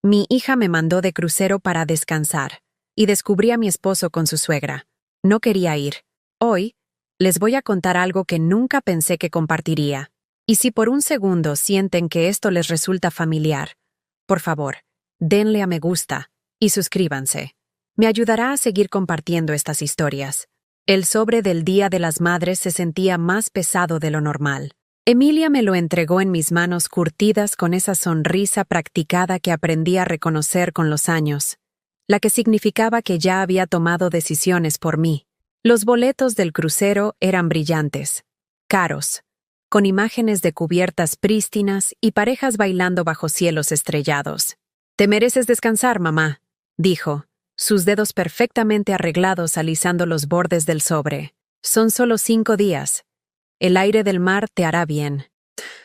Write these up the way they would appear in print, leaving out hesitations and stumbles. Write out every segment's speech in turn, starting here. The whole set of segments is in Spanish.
Mi hija me mandó de crucero para descansar, y descubrí a mi esposo con su suegra. No quería ir. Hoy, les voy a contar algo que nunca pensé que compartiría. Y si por un segundo sienten que esto les resulta familiar, por favor, denle a me gusta y suscríbanse. Me ayudará a seguir compartiendo estas historias. El sobre del Día de las Madres se sentía más pesado de lo normal. Emilia me lo entregó en mis manos curtidas con esa sonrisa practicada que aprendí a reconocer con los años, la que significaba que ya había tomado decisiones por mí. Los boletos del crucero eran brillantes, caros, con imágenes de cubiertas prístinas y parejas bailando bajo cielos estrellados. «Te mereces descansar, mamá», dijo, sus dedos perfectamente arreglados alisando los bordes del sobre. «Son solo 5 días. El aire del mar te hará bien».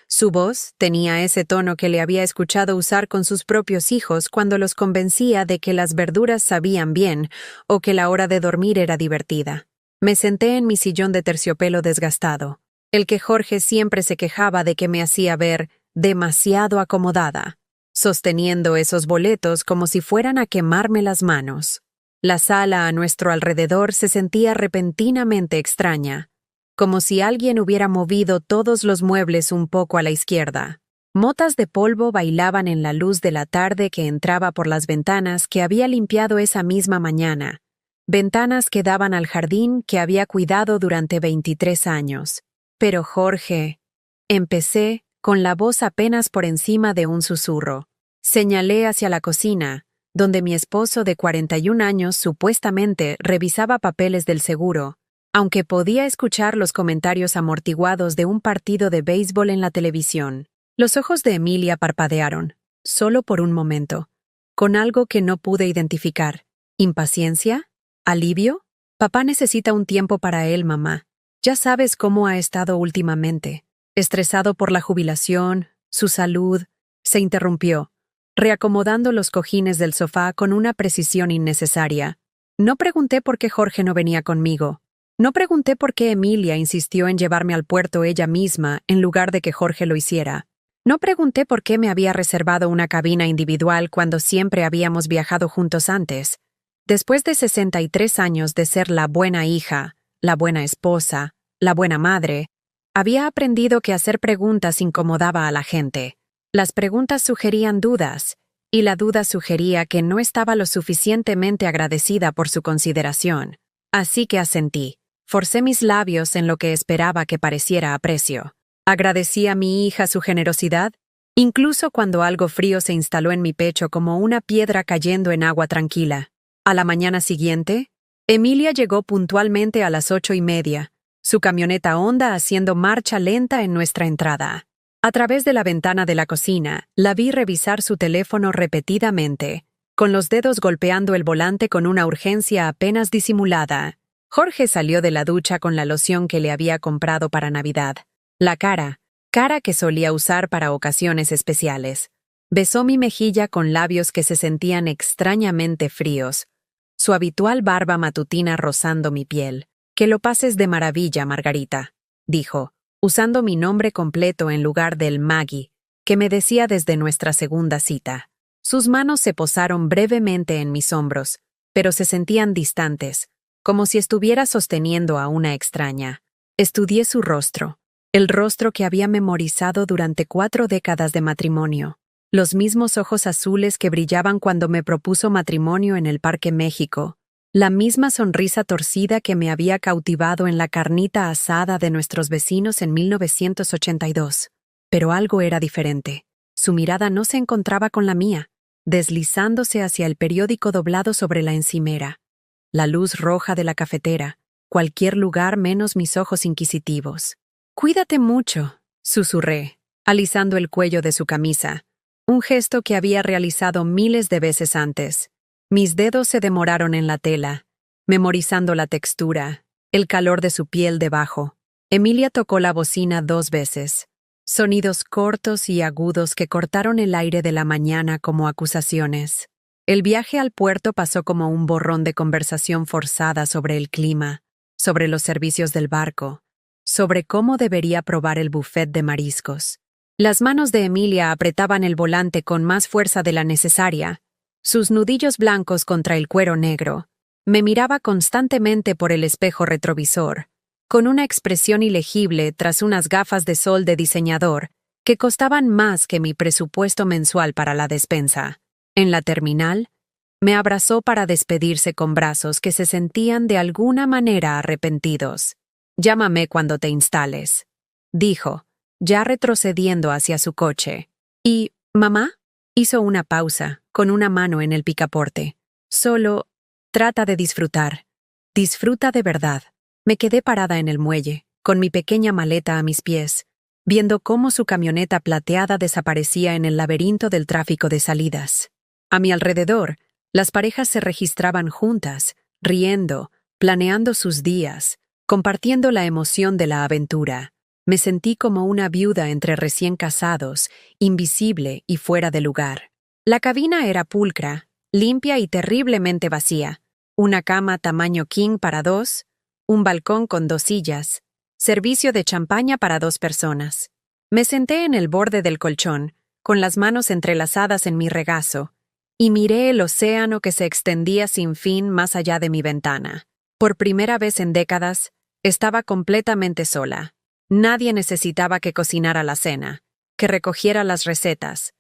Su voz tenía ese tono que le había escuchado usar con sus propios hijos cuando los convencía de que las verduras sabían bien o que la hora de dormir era divertida. Me senté en mi sillón de terciopelo desgastado, el que Jorge siempre se quejaba de que me hacía ver demasiado acomodada, sosteniendo esos boletos como si fueran a quemarme las manos. La sala a nuestro alrededor se sentía repentinamente extraña, como si alguien hubiera movido todos los muebles un poco a la izquierda. Motas de polvo bailaban en la luz de la tarde que entraba por las ventanas que había limpiado esa misma mañana, ventanas que daban al jardín que había cuidado durante 23 años. Pero Jorge, empecé, con la voz apenas por encima de un susurro. Señalé hacia la cocina, donde mi esposo de 41 años supuestamente revisaba papeles del seguro, aunque podía escuchar los comentarios amortiguados de un partido de béisbol en la televisión. Los ojos de Emilia parpadearon, solo por un momento, con algo que no pude identificar. ¿Impaciencia? ¿Alivio? Papá necesita un tiempo para él, mamá. Ya sabes cómo ha estado últimamente. Estresado por la jubilación, su salud. Se interrumpió, reacomodando los cojines del sofá con una precisión innecesaria. No pregunté por qué Jorge no venía conmigo. No pregunté por qué Emilia insistió en llevarme al puerto ella misma en lugar de que Jorge lo hiciera. No pregunté por qué me había reservado una cabina individual cuando siempre habíamos viajado juntos antes. Después de 63 años de ser la buena hija, la buena esposa, la buena madre, había aprendido que hacer preguntas incomodaba a la gente. Las preguntas sugerían dudas, y la duda sugería que no estaba lo suficientemente agradecida por su consideración. Así que asentí. Forcé mis labios en lo que esperaba que pareciera aprecio. ¿Agradecí a mi hija su generosidad? Incluso cuando algo frío se instaló en mi pecho como una piedra cayendo en agua tranquila. A la mañana siguiente, Emilia llegó puntualmente a las 8:30, su camioneta Honda haciendo marcha lenta en nuestra entrada. A través de la ventana de la cocina, la vi revisar su teléfono repetidamente, con los dedos golpeando el volante con una urgencia apenas disimulada. Jorge salió de la ducha con la loción que le había comprado para Navidad. La cara que solía usar para ocasiones especiales. Besó mi mejilla con labios que se sentían extrañamente fríos, su habitual barba matutina rozando mi piel. «Que lo pases de maravilla, Margarita», dijo, usando mi nombre completo en lugar del Maggie, que me decía desde nuestra segunda cita. Sus manos se posaron brevemente en mis hombros, pero se sentían distantes, como si estuviera sosteniendo a una extraña. Estudié su rostro, el rostro que había memorizado durante 4 décadas de matrimonio, los mismos ojos azules que brillaban cuando me propuso matrimonio en el Parque México, la misma sonrisa torcida que me había cautivado en la carnita asada de nuestros vecinos en 1982. Pero algo era diferente. Su mirada no se encontraba con la mía, deslizándose hacia el periódico doblado sobre la encimera, la luz roja de la cafetera, cualquier lugar menos mis ojos inquisitivos. «Cuídate mucho», susurré, alisando el cuello de su camisa, un gesto que había realizado miles de veces antes. Mis dedos se demoraron en la tela, memorizando la textura, el calor de su piel debajo. Emilia tocó la bocina 2 veces, sonidos cortos y agudos que cortaron el aire de la mañana como acusaciones. El viaje al puerto pasó como un borrón de conversación forzada sobre el clima, sobre los servicios del barco, sobre cómo debería probar el buffet de mariscos. Las manos de Emilia apretaban el volante con más fuerza de la necesaria, sus nudillos blancos contra el cuero negro. Me miraba constantemente por el espejo retrovisor, con una expresión ilegible tras unas gafas de sol de diseñador que costaban más que mi presupuesto mensual para la despensa. En la terminal, me abrazó para despedirse con brazos que se sentían de alguna manera arrepentidos. «Llámame cuando te instales», dijo, ya retrocediendo hacia su coche. «¿Y, mamá?» Hizo una pausa, con una mano en el picaporte. «Solo trata de disfrutar. Disfruta de verdad». Me quedé parada en el muelle, con mi pequeña maleta a mis pies, viendo cómo su camioneta plateada desaparecía en el laberinto del tráfico de salidas. A mi alrededor, las parejas se registraban juntas, riendo, planeando sus días, compartiendo la emoción de la aventura. Me sentí como una viuda entre recién casados, invisible y fuera de lugar. La cabina era pulcra, limpia y terriblemente vacía. Una cama tamaño king para dos, un balcón con 2 sillas, servicio de champaña para 2 personas. Me senté en el borde del colchón, con las manos entrelazadas en mi regazo, y miré el océano que se extendía sin fin más allá de mi ventana. Por primera vez en décadas, estaba completamente sola. Nadie necesitaba que cocinara la cena, que recogiera las recetas,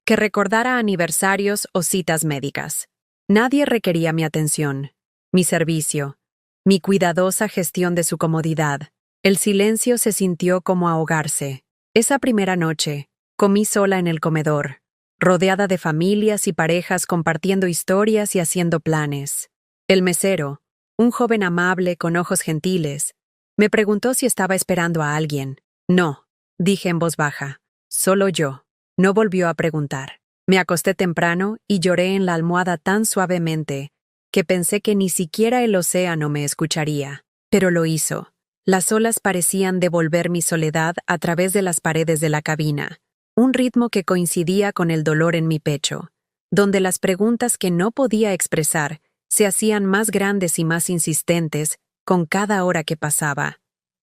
que recordara aniversarios o citas médicas. Nadie requería mi atención, mi servicio, mi cuidadosa gestión de su comodidad. El silencio se sintió como ahogarse. Esa primera noche, comí sola en el comedor, rodeada de familias y parejas compartiendo historias y haciendo planes. El mesero, un joven amable con ojos gentiles, me preguntó si estaba esperando a alguien. «No», dije en voz baja, «solo yo». No volvió a preguntar. Me acosté temprano y lloré en la almohada tan suavemente que pensé que ni siquiera el océano me escucharía. Pero lo hizo. Las olas parecían devolver mi soledad a través de las paredes de la cabina, un ritmo que coincidía con el dolor en mi pecho, donde las preguntas que no podía expresar se hacían más grandes y más insistentes con cada hora que pasaba.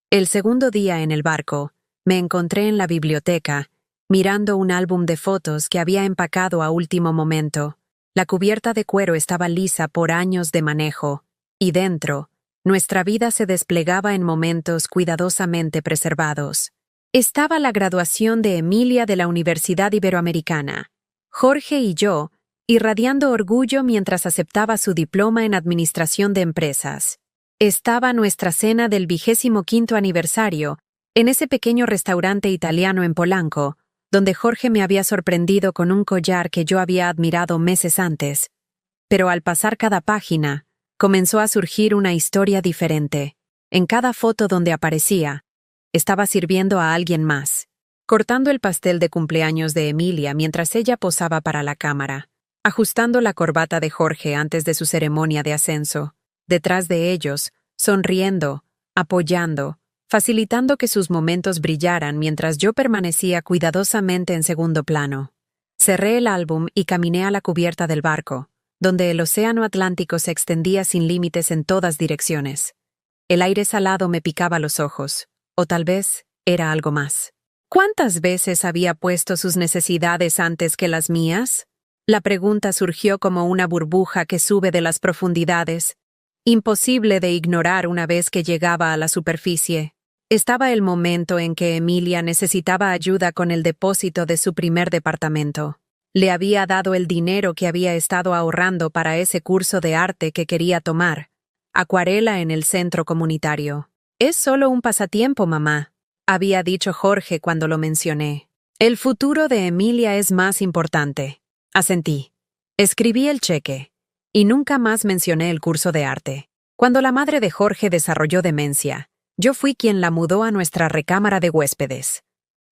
El segundo día en el barco, me encontré en la biblioteca, mirando un álbum de fotos que había empacado a último momento. La cubierta de cuero estaba lisa por años de manejo, y dentro, nuestra vida se desplegaba en momentos cuidadosamente preservados. Estaba la graduación de Emilia de la Universidad Iberoamericana. Jorge y yo, irradiando orgullo mientras aceptaba su diploma en Administración de Empresas. Estaba nuestra cena del 25º aniversario, en ese pequeño restaurante italiano en Polanco, donde Jorge me había sorprendido con un collar que yo había admirado meses antes. Pero al pasar cada página, comenzó a surgir una historia diferente. En cada foto donde aparecía, estaba sirviendo a alguien más, cortando el pastel de cumpleaños de Emilia mientras ella posaba para la cámara, ajustando la corbata de Jorge antes de su ceremonia de ascenso, detrás de ellos, sonriendo, apoyando, facilitando que sus momentos brillaran mientras yo permanecía cuidadosamente en segundo plano. Cerré el álbum y caminé a la cubierta del barco, donde el océano Atlántico se extendía sin límites en todas direcciones. El aire salado me picaba los ojos, o tal vez era algo más. ¿Cuántas veces había puesto sus necesidades antes que las mías? La pregunta surgió como una burbuja que sube de las profundidades, imposible de ignorar una vez que llegaba a la superficie. Estaba el momento en que Emilia necesitaba ayuda con el depósito de su primer departamento. Le había dado el dinero que había estado ahorrando para ese curso de arte que quería tomar, acuarela en el centro comunitario. «Es solo un pasatiempo, mamá», había dicho Jorge cuando lo mencioné. «El futuro de Emilia es más importante». Asentí. Escribí el cheque, y nunca más mencioné el curso de arte. Cuando la madre de Jorge desarrolló demencia, yo fui quien la mudó a nuestra recámara de huéspedes.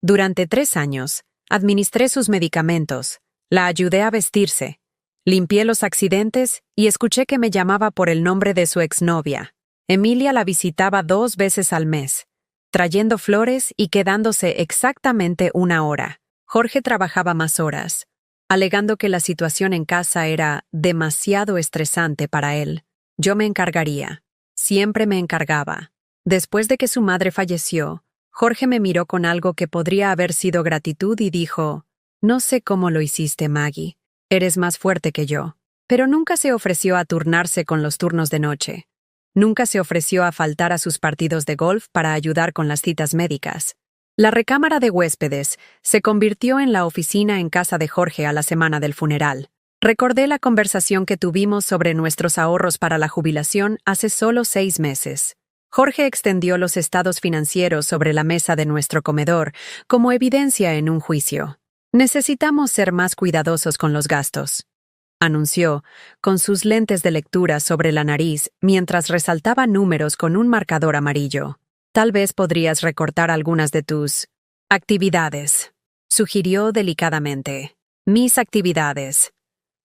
Durante 3 años, administré sus medicamentos, la ayudé a vestirse, limpié los accidentes y escuché que me llamaba por el nombre de su exnovia. Emilia la visitaba 2 veces al mes, trayendo flores y quedándose exactamente 1 hora. Jorge trabajaba más horas, alegando que la situación en casa era demasiado estresante para él. Yo me encargaría. Siempre me encargaba. Después de que su madre falleció, Jorge me miró con algo que podría haber sido gratitud y dijo, «No sé cómo lo hiciste, Maggie. Eres más fuerte que yo». Pero nunca se ofreció a turnarse con los turnos de noche. Nunca se ofreció a faltar a sus partidos de golf para ayudar con las citas médicas. La recámara de huéspedes se convirtió en la oficina en casa de Jorge a la semana del funeral. Recordé la conversación que tuvimos sobre nuestros ahorros para la jubilación hace solo 6 meses. Jorge extendió los estados financieros sobre la mesa de nuestro comedor como evidencia en un juicio. Necesitamos ser más cuidadosos con los gastos, anunció, con sus lentes de lectura sobre la nariz mientras resaltaba números con un marcador amarillo. Tal vez podrías recortar algunas de tus actividades, sugirió delicadamente. Mis actividades.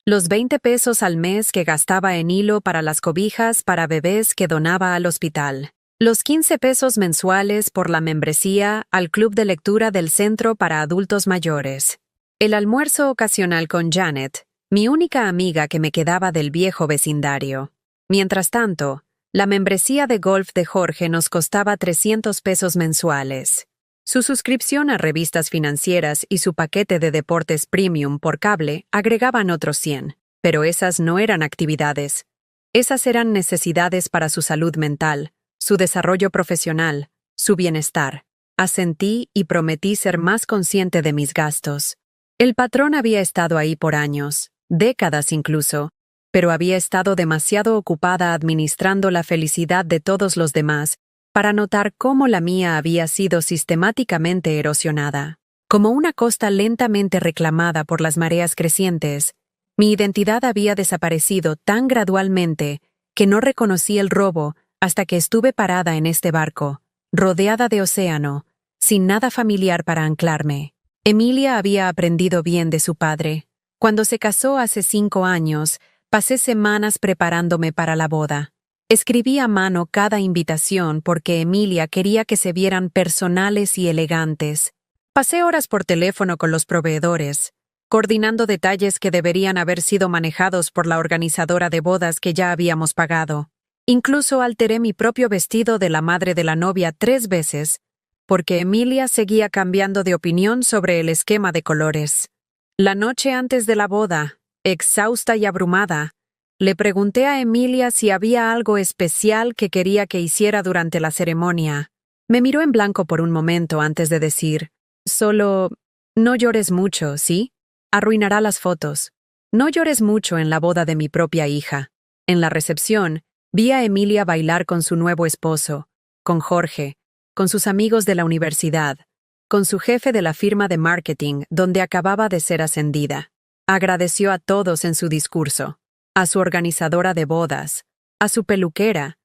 Los 20 pesos al mes que gastaba en hilo para las cobijas para bebés que donaba al hospital. Los 15 pesos mensuales por la membresía al club de lectura del centro para adultos mayores. El almuerzo ocasional con Janet, mi única amiga que me quedaba del viejo vecindario. Mientras tanto, la membresía de golf de Jorge nos costaba 300 pesos mensuales. Su suscripción a revistas financieras y su paquete de deportes premium por cable agregaban otros 100, pero esas no eran actividades. Esas eran necesidades para su salud mental, su desarrollo profesional, su bienestar. Asentí y prometí ser más consciente de mis gastos. El patrón había estado ahí por años, décadas incluso, pero había estado demasiado ocupada administrando la felicidad de todos los demás para notar cómo la mía había sido sistemáticamente erosionada. Como una costa lentamente reclamada por las mareas crecientes, mi identidad había desaparecido tan gradualmente que no reconocí el robo hasta que estuve parada en este barco, rodeada de océano, sin nada familiar para anclarme. Emilia había aprendido bien de su padre. Cuando se casó hace 5 años, pasé semanas preparándome para la boda. Escribí a mano cada invitación porque Emilia quería que se vieran personales y elegantes. Pasé horas por teléfono con los proveedores, coordinando detalles que deberían haber sido manejados por la organizadora de bodas que ya habíamos pagado. Incluso alteré mi propio vestido de la madre de la novia 3 veces, porque Emilia seguía cambiando de opinión sobre el esquema de colores. La noche antes de la boda, exhausta y abrumada, le pregunté a Emilia si había algo especial que quería que hiciera durante la ceremonia. Me miró en blanco por un momento antes de decir, solo, no llores mucho, ¿sí? Arruinará las fotos. No llores mucho en la boda de mi propia hija. En la recepción, vi a Emilia bailar con su nuevo esposo, con Jorge, con sus amigos de la universidad, con su jefe de la firma de marketing donde acababa de ser ascendida. Agradeció a todos en su discurso. A su organizadora de bodas, a su peluquera,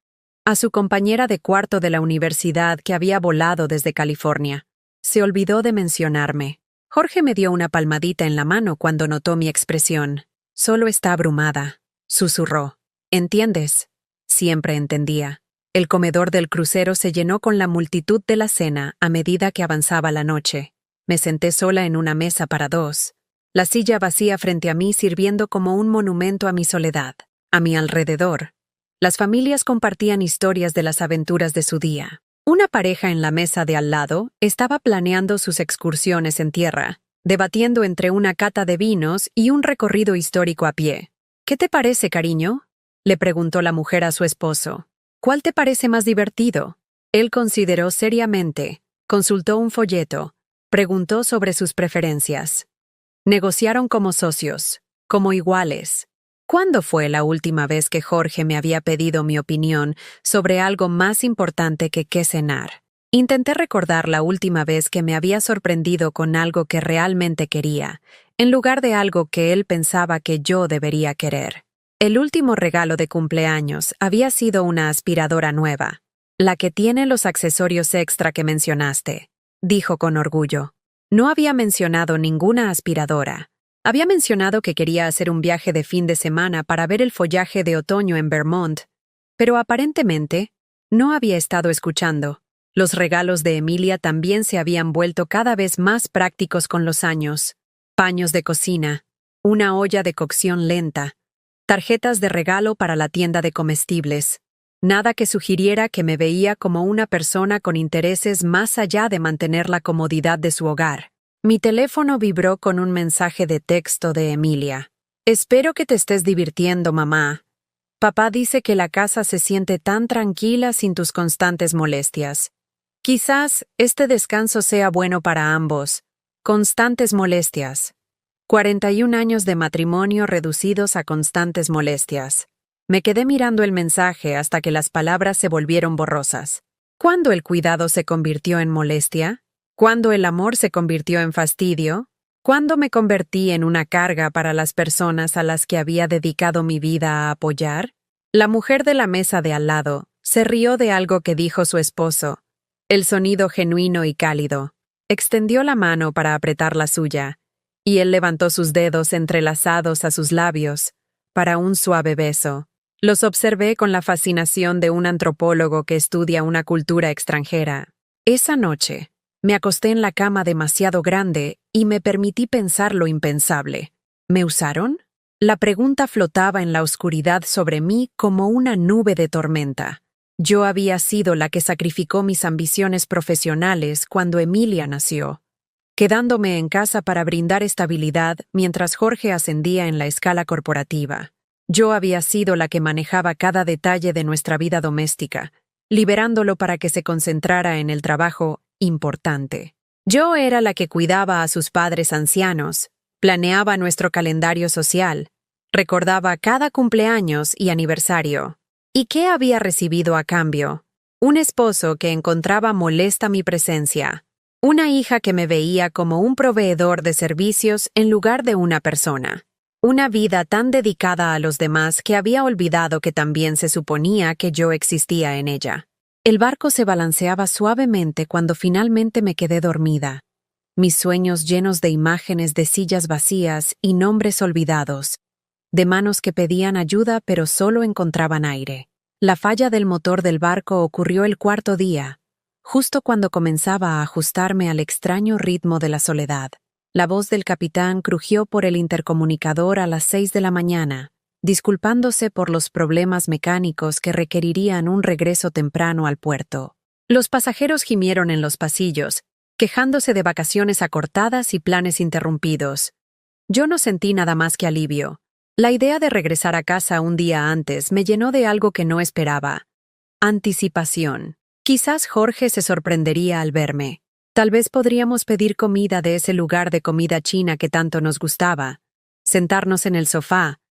a su compañera de cuarto de la universidad que había volado desde California. Se olvidó de mencionarme. Jorge me dio una palmadita en la mano cuando notó mi expresión. Solo está abrumada, susurró. ¿Entiendes? Siempre entendía. El comedor del crucero se llenó con la multitud de la cena a medida que avanzaba la noche. Me senté sola en una mesa para 2. La silla vacía frente a mí sirviendo como un monumento a mi soledad. A mi alrededor, las familias compartían historias de las aventuras de su día. Una pareja en la mesa de al lado estaba planeando sus excursiones en tierra, debatiendo entre una cata de vinos y un recorrido histórico a pie. ¿Qué te parece, cariño?, le preguntó la mujer a su esposo. ¿Cuál te parece más divertido? Él consideró seriamente, consultó un folleto, preguntó sobre sus preferencias. Negociaron como socios, como iguales. ¿Cuándo fue la última vez que Jorge me había pedido mi opinión sobre algo más importante que qué cenar? Intenté recordar la última vez que me había sorprendido con algo que realmente quería, en lugar de algo que él pensaba que yo debería querer. El último regalo de cumpleaños había sido una aspiradora nueva, la que tiene los accesorios extra que mencionaste, dijo con orgullo. No había mencionado ninguna aspiradora. Había mencionado que quería hacer un viaje de fin de semana para ver el follaje de otoño en Vermont, pero aparentemente no había estado escuchando. Los regalos de Emilia también se habían vuelto cada vez más prácticos con los años. Paños de cocina, una olla de cocción lenta, tarjetas de regalo para la tienda de comestibles. Nada que sugiriera que me veía como una persona con intereses más allá de mantener la comodidad de su hogar. Mi teléfono vibró con un mensaje de texto de Emilia. Espero que te estés divirtiendo, mamá. Papá dice que la casa se siente tan tranquila sin tus constantes molestias. Quizás este descanso sea bueno para ambos. Constantes molestias. 41 años de matrimonio reducidos a constantes molestias. Me quedé mirando el mensaje hasta que las palabras se volvieron borrosas. ¿Cuándo el cuidado se convirtió en molestia? ¿Cuándo el amor se convirtió en fastidio? ¿Cuándo me convertí en una carga para las personas a las que había dedicado mi vida a apoyar? La mujer de la mesa de al lado se rió de algo que dijo su esposo. El sonido genuino y cálido. Extendió la mano para apretar la suya, y él levantó sus dedos entrelazados a sus labios para un suave beso. Los observé con la fascinación de un antropólogo que estudia una cultura extranjera. Esa noche, me acosté en la cama demasiado grande y me permití pensar lo impensable. ¿Me usaron? La pregunta flotaba en la oscuridad sobre mí como una nube de tormenta. Yo había sido la que sacrificó mis ambiciones profesionales cuando Emilia nació, quedándome en casa para brindar estabilidad mientras Jorge ascendía en la escala corporativa. Yo había sido la que manejaba cada detalle de nuestra vida doméstica, liberándolo para que se concentrara en el trabajo importante. Yo era la que cuidaba a sus padres ancianos, planeaba nuestro calendario social, recordaba cada cumpleaños y aniversario. ¿Y qué había recibido a cambio? Un esposo que encontraba molesta mi presencia, una hija que me veía como un proveedor de servicios en lugar de una persona. Una vida tan dedicada a los demás que había olvidado que también se suponía que yo existía en ella. El barco se balanceaba suavemente cuando finalmente me quedé dormida. Mis sueños llenos de imágenes de sillas vacías y nombres olvidados, de manos que pedían ayuda pero solo encontraban aire. La falla del motor del barco ocurrió el cuarto día, justo cuando comenzaba a ajustarme al extraño ritmo de la soledad. La voz del capitán crujió por el intercomunicador a las 6 de la mañana, disculpándose por los problemas mecánicos que requerirían un regreso temprano al puerto. Los pasajeros gimieron en los pasillos, quejándose de vacaciones acortadas y planes interrumpidos. Yo no sentí nada más que alivio. La idea de regresar a casa un día antes me llenó de algo que no esperaba. Anticipación. Quizás Jorge se sorprendería al verme. Tal vez podríamos pedir comida de ese lugar de comida china que tanto nos gustaba, sentarnos en el sofá,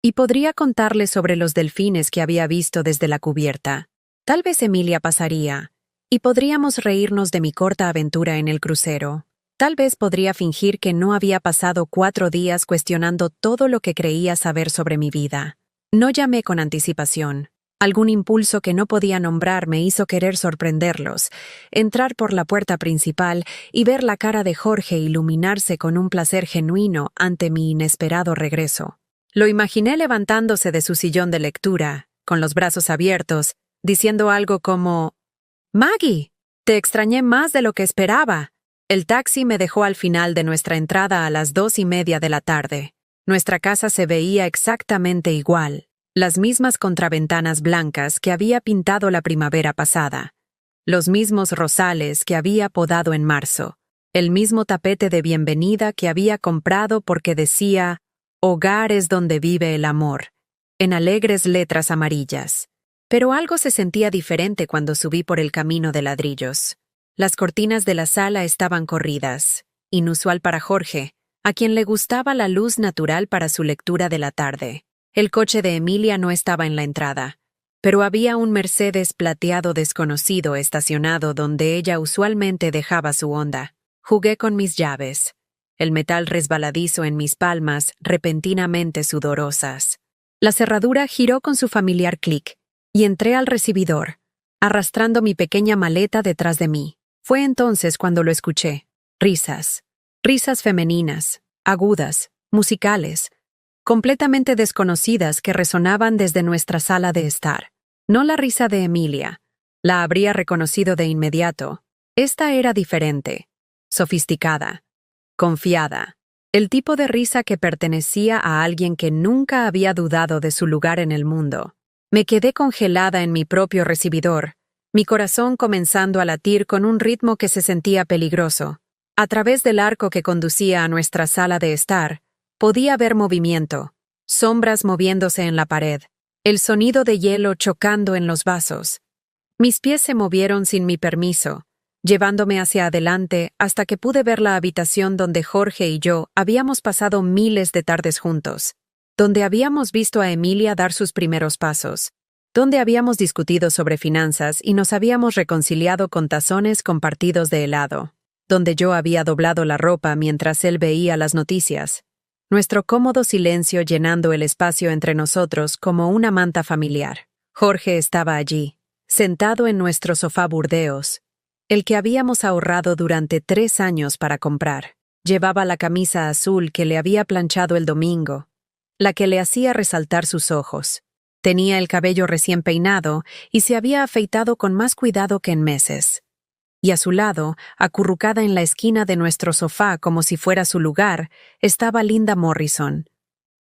y podría contarle sobre los delfines que había visto desde la cubierta. Tal vez Emilia pasaría, y podríamos reírnos de mi corta aventura en el crucero. Tal vez podría fingir que no había pasado 4 días cuestionando todo lo que creía saber sobre mi vida. No llamé con anticipación. Algún impulso que no podía nombrar me hizo querer sorprenderlos, entrar por la puerta principal y ver la cara de Jorge iluminarse con un placer genuino ante mi inesperado regreso. Lo imaginé levantándose de su sillón de lectura, con los brazos abiertos, diciendo algo como: «Maggie, te extrañé más de lo que esperaba». El taxi me dejó al final de nuestra entrada a las 2:30 de la tarde. Nuestra casa se veía exactamente igual. Las mismas contraventanas blancas que había pintado la primavera pasada, los mismos rosales que había podado en marzo, el mismo tapete de bienvenida que había comprado porque decía «Hogar es donde vive el amor», en alegres letras amarillas. Pero algo se sentía diferente cuando subí por el camino de ladrillos. Las cortinas de la sala estaban corridas, inusual para Jorge, a quien le gustaba la luz natural para su lectura de la tarde. El coche de Emilia no estaba en la entrada, pero había un Mercedes plateado desconocido estacionado donde ella usualmente dejaba su Honda. Jugué con mis llaves, el metal resbaladizo en mis palmas repentinamente sudorosas. La cerradura giró con su familiar clic, y entré al recibidor, arrastrando mi pequeña maleta detrás de mí. Fue entonces cuando lo escuché. Risas. Risas femeninas, agudas, musicales, completamente desconocidas que resonaban desde nuestra sala de estar. No la risa de Emilia. La habría reconocido de inmediato. Esta era diferente, sofisticada, confiada. El tipo de risa que pertenecía a alguien que nunca había dudado de su lugar en el mundo. Me quedé congelada en mi propio recibidor, mi corazón comenzando a latir con un ritmo que se sentía peligroso. A través del arco que conducía a nuestra sala de estar, podía ver movimiento, sombras moviéndose en la pared, el sonido de hielo chocando en los vasos. Mis pies se movieron sin mi permiso, llevándome hacia adelante hasta que pude ver la habitación donde Jorge y yo habíamos pasado miles de tardes juntos, donde habíamos visto a Emilia dar sus primeros pasos, donde habíamos discutido sobre finanzas y nos habíamos reconciliado con tazones compartidos de helado, donde yo había doblado la ropa mientras él veía las noticias, nuestro cómodo silencio llenando el espacio entre nosotros como una manta familiar. Jorge estaba allí, sentado en nuestro sofá burdeos, el que habíamos ahorrado durante 3 años para comprar. Llevaba la camisa azul que le había planchado el domingo, la que le hacía resaltar sus ojos. Tenía el cabello recién peinado y se había afeitado con más cuidado que en meses. Y a su lado, acurrucada en la esquina de nuestro sofá como si fuera su lugar, estaba Linda Morrison,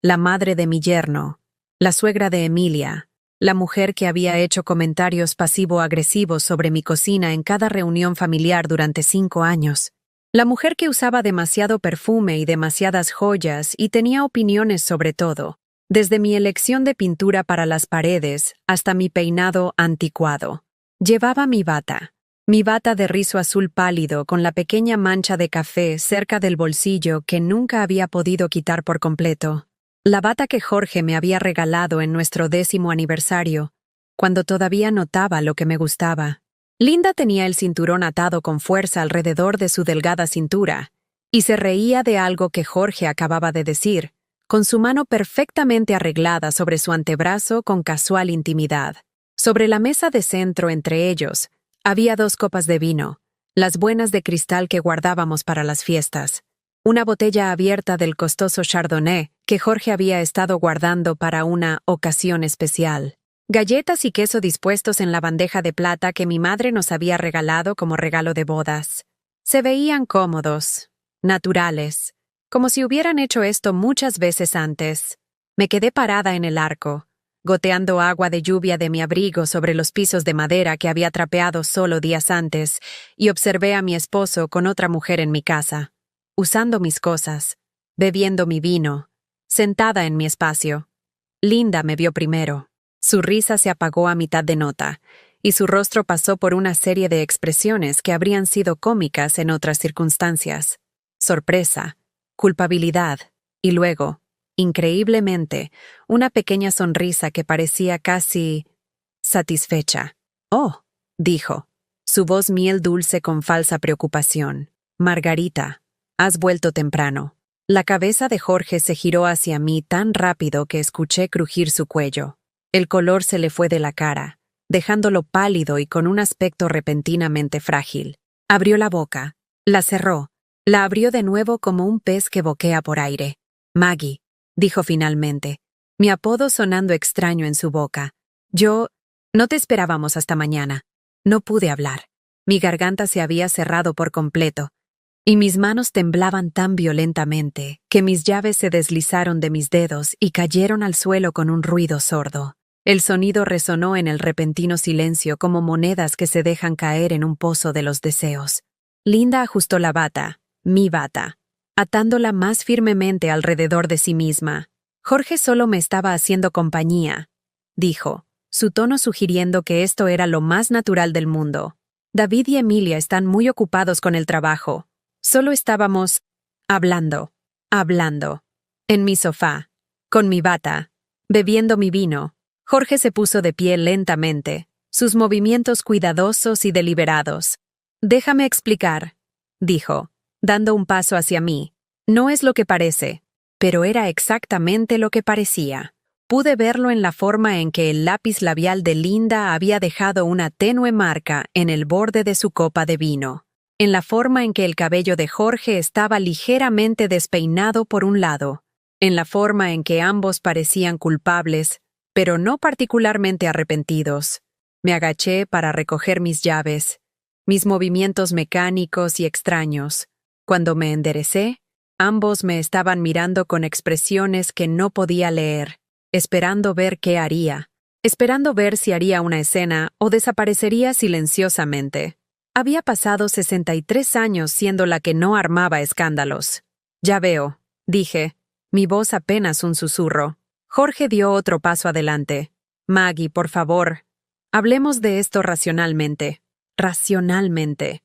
la madre de mi yerno, la suegra de Emilia, la mujer que había hecho comentarios pasivo-agresivos sobre mi cocina en cada reunión familiar durante 5 años. La mujer que usaba demasiado perfume y demasiadas joyas y tenía opiniones sobre todo, desde mi elección de pintura para las paredes hasta mi peinado anticuado. Llevaba mi bata de rizo azul pálido con la pequeña mancha de café cerca del bolsillo que nunca había podido quitar por completo. La bata que Jorge me había regalado en nuestro 10º aniversario, cuando todavía notaba lo que me gustaba. Linda tenía el cinturón atado con fuerza alrededor de su delgada cintura, y se reía de algo que Jorge acababa de decir, con su mano perfectamente arreglada sobre su antebrazo con casual intimidad. Sobre la mesa de centro entre ellos, había 2 copas de vino, las buenas de cristal que guardábamos para las fiestas, una botella abierta del costoso Chardonnay que Jorge había estado guardando para una ocasión especial, galletas y queso dispuestos en la bandeja de plata que mi madre nos había regalado como regalo de bodas. Se veían cómodos, naturales, como si hubieran hecho esto muchas veces antes. Me quedé parada en el arco, goteando agua de lluvia de mi abrigo sobre los pisos de madera que había trapeado solo días antes, y observé a mi esposo con otra mujer en mi casa, usando mis cosas, bebiendo mi vino, sentada en mi espacio. Linda me vio primero. Su risa se apagó a mitad de nota, y su rostro pasó por una serie de expresiones que habrían sido cómicas en otras circunstancias. Sorpresa, culpabilidad, y luego, increíblemente, una pequeña sonrisa que parecía casi satisfecha. «Oh», dijo, su voz miel dulce con falsa preocupación. «Margarita, has vuelto temprano». La cabeza de Jorge se giró hacia mí tan rápido que escuché crujir su cuello. El color se le fue de la cara, dejándolo pálido y con un aspecto repentinamente frágil. Abrió la boca, la cerró, la abrió de nuevo como un pez que boquea por aire. «Maggie», dijo finalmente, mi apodo sonando extraño en su boca. No te esperábamos hasta mañana». No pude hablar. Mi garganta se había cerrado por completo, y mis manos temblaban tan violentamente que mis llaves se deslizaron de mis dedos y cayeron al suelo con un ruido sordo. El sonido resonó en el repentino silencio como monedas que se dejan caer en un pozo de los deseos. Linda ajustó la bata, mi bata, atándola más firmemente alrededor de sí misma. «Jorge solo me estaba haciendo compañía», dijo, su tono sugiriendo que esto era lo más natural del mundo. «David y Emilia están muy ocupados con el trabajo. Solo estábamos hablando, en mi sofá, con mi bata, bebiendo mi vino». Jorge se puso de pie lentamente, sus movimientos cuidadosos y deliberados. «Déjame explicar», dijo, dando un paso hacia mí. «No es lo que parece», pero era exactamente lo que parecía. Pude verlo en la forma en que el lápiz labial de Linda había dejado una tenue marca en el borde de su copa de vino, en la forma en que el cabello de Jorge estaba ligeramente despeinado por un lado, en la forma en que ambos parecían culpables, pero no particularmente arrepentidos. Me agaché para recoger mis llaves, mis movimientos mecánicos y extraños. Cuando me enderecé, ambos me estaban mirando con expresiones que no podía leer, esperando ver qué haría. esperando ver si haría una escena o desaparecería silenciosamente. Había pasado 63 años siendo la que no armaba escándalos. Ya veo, dije, mi voz apenas un susurro. Jorge dio otro paso adelante. Maggie, por favor, hablemos de esto racionalmente. Racionalmente.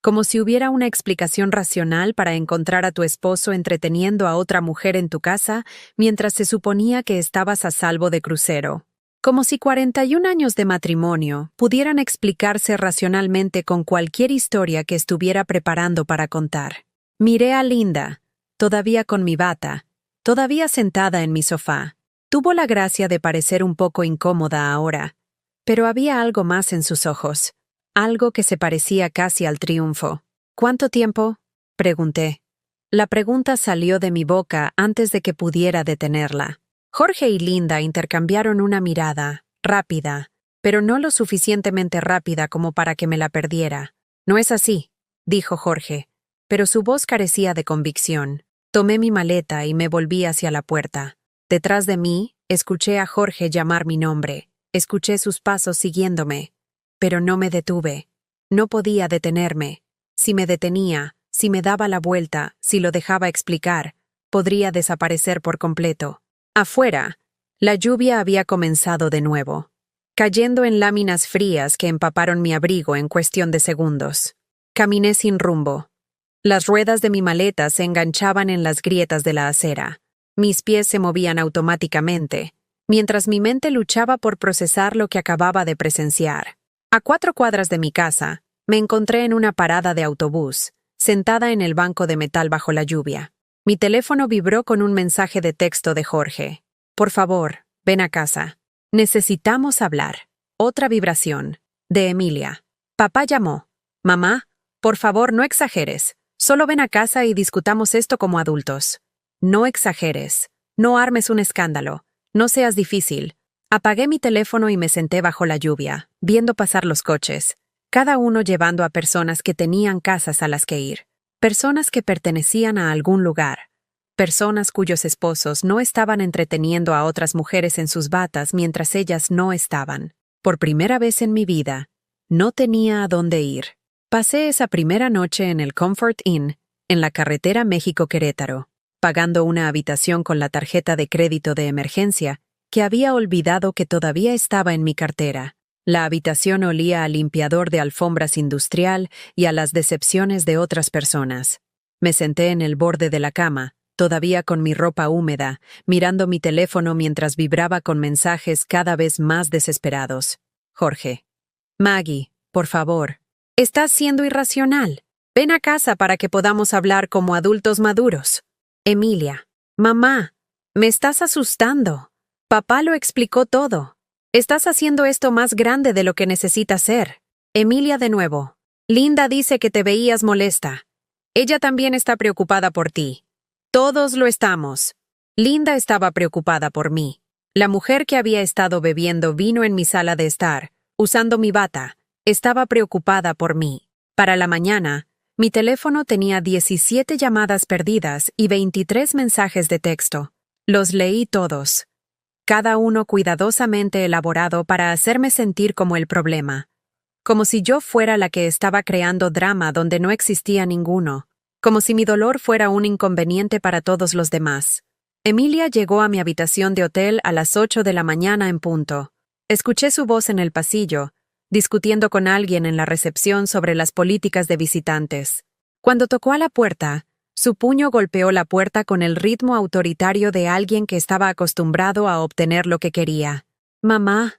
Como si hubiera una explicación racional para encontrar a tu esposo entreteniendo a otra mujer en tu casa mientras se suponía que estabas a salvo de crucero. Como si 41 años de matrimonio pudieran explicarse racionalmente con cualquier historia que estuviera preparando para contar. Miré a Linda, todavía con mi bata, todavía sentada en mi sofá. Tuvo la gracia de parecer un poco incómoda ahora, pero había algo más en sus ojos, algo que se parecía casi al triunfo. ¿Cuánto tiempo?, pregunté. La pregunta salió de mi boca antes de que pudiera detenerla. Jorge y Linda intercambiaron una mirada, rápida, pero no lo suficientemente rápida como para que me la perdiera. No es así, dijo Jorge, pero su voz carecía de convicción. Tomé mi maleta y me volví hacia la puerta. Detrás de mí, escuché a Jorge llamar mi nombre. Escuché sus pasos siguiéndome, pero no me detuve. No podía detenerme. Si me detenía, si me daba la vuelta, si lo dejaba explicar, podría desaparecer por completo. Afuera, la lluvia había comenzado de nuevo, cayendo en láminas frías que empaparon mi abrigo en cuestión de segundos. Caminé sin rumbo. Las ruedas de mi maleta se enganchaban en las grietas de la acera. Mis pies se movían automáticamente, mientras mi mente luchaba por procesar lo que acababa de presenciar. A 4 cuadras de mi casa, me encontré en una parada de autobús, sentada en el banco de metal bajo la lluvia. Mi teléfono vibró con un mensaje de texto de Jorge. Por favor, ven a casa. Necesitamos hablar. Otra vibración. De Emilia. Papá llamó. Mamá, por favor, no exageres. Solo ven a casa y discutamos esto como adultos. No exageres. No armes un escándalo. No seas difícil. Apagué mi teléfono y me senté bajo la lluvia, viendo pasar los coches, cada uno llevando a personas que tenían casas a las que ir. Personas que pertenecían a algún lugar. Personas cuyos esposos no estaban entreteniendo a otras mujeres en sus batas mientras ellas no estaban. Por primera vez en mi vida, no tenía a dónde ir. Pasé esa primera noche en el Comfort Inn, en la carretera México-Querétaro, pagando una habitación con la tarjeta de crédito de emergencia que había olvidado que todavía estaba en mi cartera. La habitación olía a limpiador de alfombras industrial y a las decepciones de otras personas. Me senté en el borde de la cama, todavía con mi ropa húmeda, mirando mi teléfono mientras vibraba con mensajes cada vez más desesperados. Jorge. Maggie, por favor. Estás siendo irracional. Ven a casa para que podamos hablar como adultos maduros. Emilia. Mamá, me estás asustando. Papá lo explicó todo. Estás haciendo esto más grande de lo que necesita ser. Emilia de nuevo. Linda dice que te veías molesta. Ella también está preocupada por ti. Todos lo estamos. Linda estaba preocupada por mí. La mujer que había estado bebiendo vino en mi sala de estar, usando mi bata, estaba preocupada por mí. Para la mañana, mi teléfono tenía 17 llamadas perdidas y 23 mensajes de texto. Los leí todos. Cada uno cuidadosamente elaborado para hacerme sentir como el problema, como si yo fuera la que estaba creando drama donde no existía ninguno, como si mi dolor fuera un inconveniente para todos los demás. Emilia llegó a mi habitación de hotel a las 8 de la mañana en punto. Escuché su voz en el pasillo, discutiendo con alguien en la recepción sobre las políticas de visitantes. Cuando tocó a la puerta, su puño golpeó la puerta con el ritmo autoritario de alguien que estaba acostumbrado a obtener lo que quería. Mamá,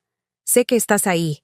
sé que estás ahí.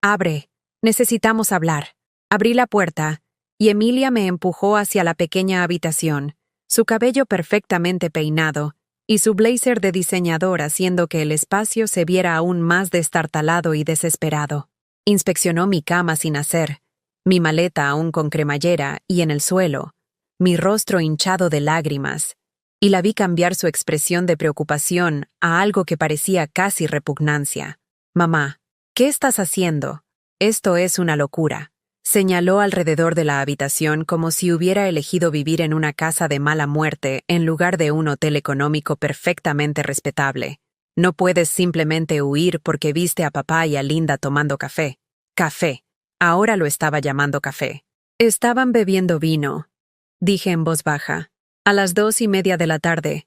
Abre. Necesitamos hablar. Abrí la puerta, y Emilia me empujó hacia la pequeña habitación, su cabello perfectamente peinado, y su blazer de diseñador haciendo que el espacio se viera aún más destartalado y desesperado. Inspeccionó mi cama sin hacer, mi maleta aún con cremallera y en el suelo, mi rostro hinchado de lágrimas, y la vi cambiar su expresión de preocupación a algo que parecía casi repugnancia. Mamá, ¿qué estás haciendo? Esto es una locura. Señaló alrededor de la habitación como si hubiera elegido vivir en una casa de mala muerte en lugar de un hotel económico perfectamente respetable. No puedes simplemente huir porque viste a papá y a Linda tomando café. Café. Ahora lo estaba llamando café. Estaban bebiendo vino, dije en voz baja. A las 2:30 de la tarde.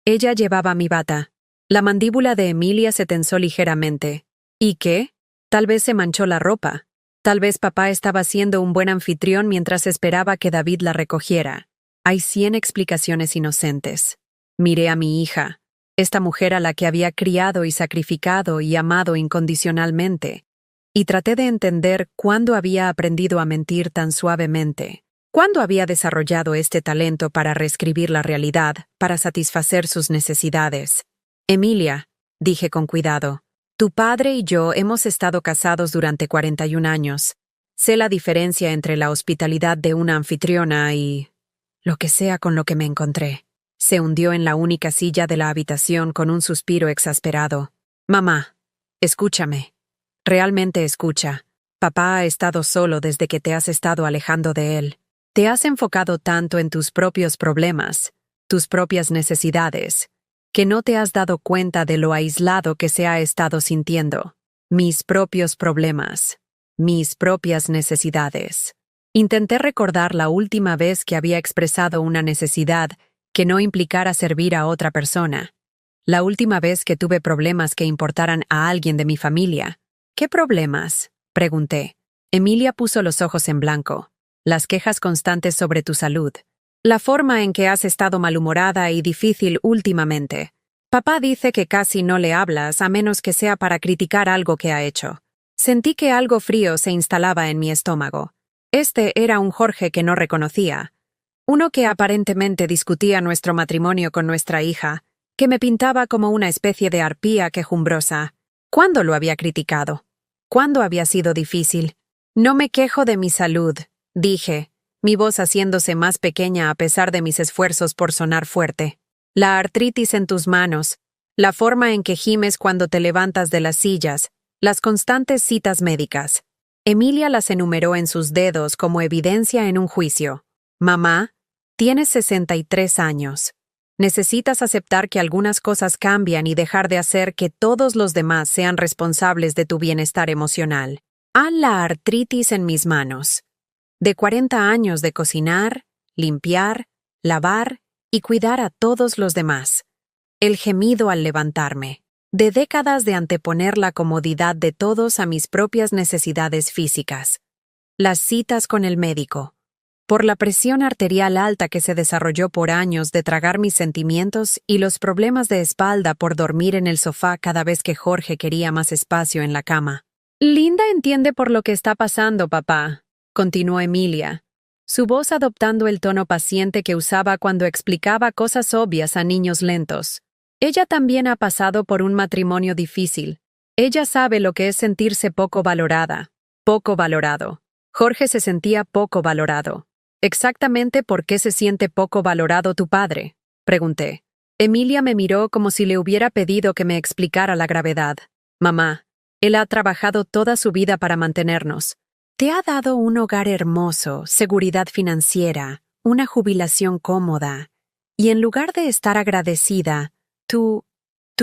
Ella llevaba mi bata. La mandíbula de Emilia se tensó ligeramente. ¿Y qué? Tal vez se manchó la ropa. Tal vez papá estaba siendo un buen anfitrión mientras esperaba que David la recogiera. Hay 100 explicaciones inocentes. Miré a mi hija, esta mujer a la que había criado y sacrificado y amado incondicionalmente, y traté de entender cuándo había aprendido a mentir tan suavemente, cuándo había desarrollado este talento para reescribir la realidad, para satisfacer sus necesidades. Emilia, dije con cuidado, tu padre y yo hemos estado casados durante 41 años. Sé la diferencia entre la hospitalidad de una anfitriona y lo que sea con lo que me encontré. Se hundió en la única silla de la habitación con un suspiro exasperado. Mamá, escúchame. Realmente escucha. Papá ha estado solo desde que te has estado alejando de él. Te has enfocado tanto en tus propios problemas, tus propias necesidades, que no te has dado cuenta de lo aislado que se ha estado sintiendo. Mis propios problemas, mis propias necesidades. Intenté recordar la última vez que había expresado una necesidad que no implicara servir a otra persona. La última vez que tuve problemas que importaran a alguien de mi familia. ¿Qué problemas?, pregunté. Emilia puso los ojos en blanco. Las quejas constantes sobre tu salud. La forma en que has estado malhumorada y difícil últimamente. Papá dice que casi no le hablas a menos que sea para criticar algo que ha hecho. Sentí que algo frío se instalaba en mi estómago. Este era un Jorge que no reconocía. Uno que aparentemente discutía nuestro matrimonio con nuestra hija, que me pintaba como una especie de arpía quejumbrosa. ¿Cuándo lo había criticado? ¿Cuándo había sido difícil? No me quejo de mi salud, dije, mi voz haciéndose más pequeña a pesar de mis esfuerzos por sonar fuerte. La artritis en tus manos, la forma en que gimes cuando te levantas de las sillas, las constantes citas médicas. Emilia las enumeró en sus dedos como evidencia en un juicio. Mamá, tienes 63 años. Necesitas aceptar que algunas cosas cambian y dejar de hacer que todos los demás sean responsables de tu bienestar emocional. La artritis en mis manos. De 40 años de cocinar, limpiar, lavar y cuidar a todos los demás. El gemido al levantarme. De décadas de anteponer la comodidad de todos a mis propias necesidades físicas. Las citas con el médico. Por la presión arterial alta que se desarrolló por años de tragar mis sentimientos y los problemas de espalda por dormir en el sofá cada vez que Jorge quería más espacio en la cama. Linda entiende por lo que está pasando, papá, continuó Emilia, su voz adoptando el tono paciente que usaba cuando explicaba cosas obvias a niños lentos. Ella también ha pasado por un matrimonio difícil. Ella sabe lo que es sentirse poco valorada, poco valorado. Jorge se sentía poco valorado. ¿Exactamente por qué se siente poco valorado tu padre?, pregunté. Emilia me miró como si le hubiera pedido que me explicara la gravedad. Mamá, él ha trabajado toda su vida para mantenernos. Te ha dado un hogar hermoso, seguridad financiera, una jubilación cómoda. Y en lugar de estar agradecida, tú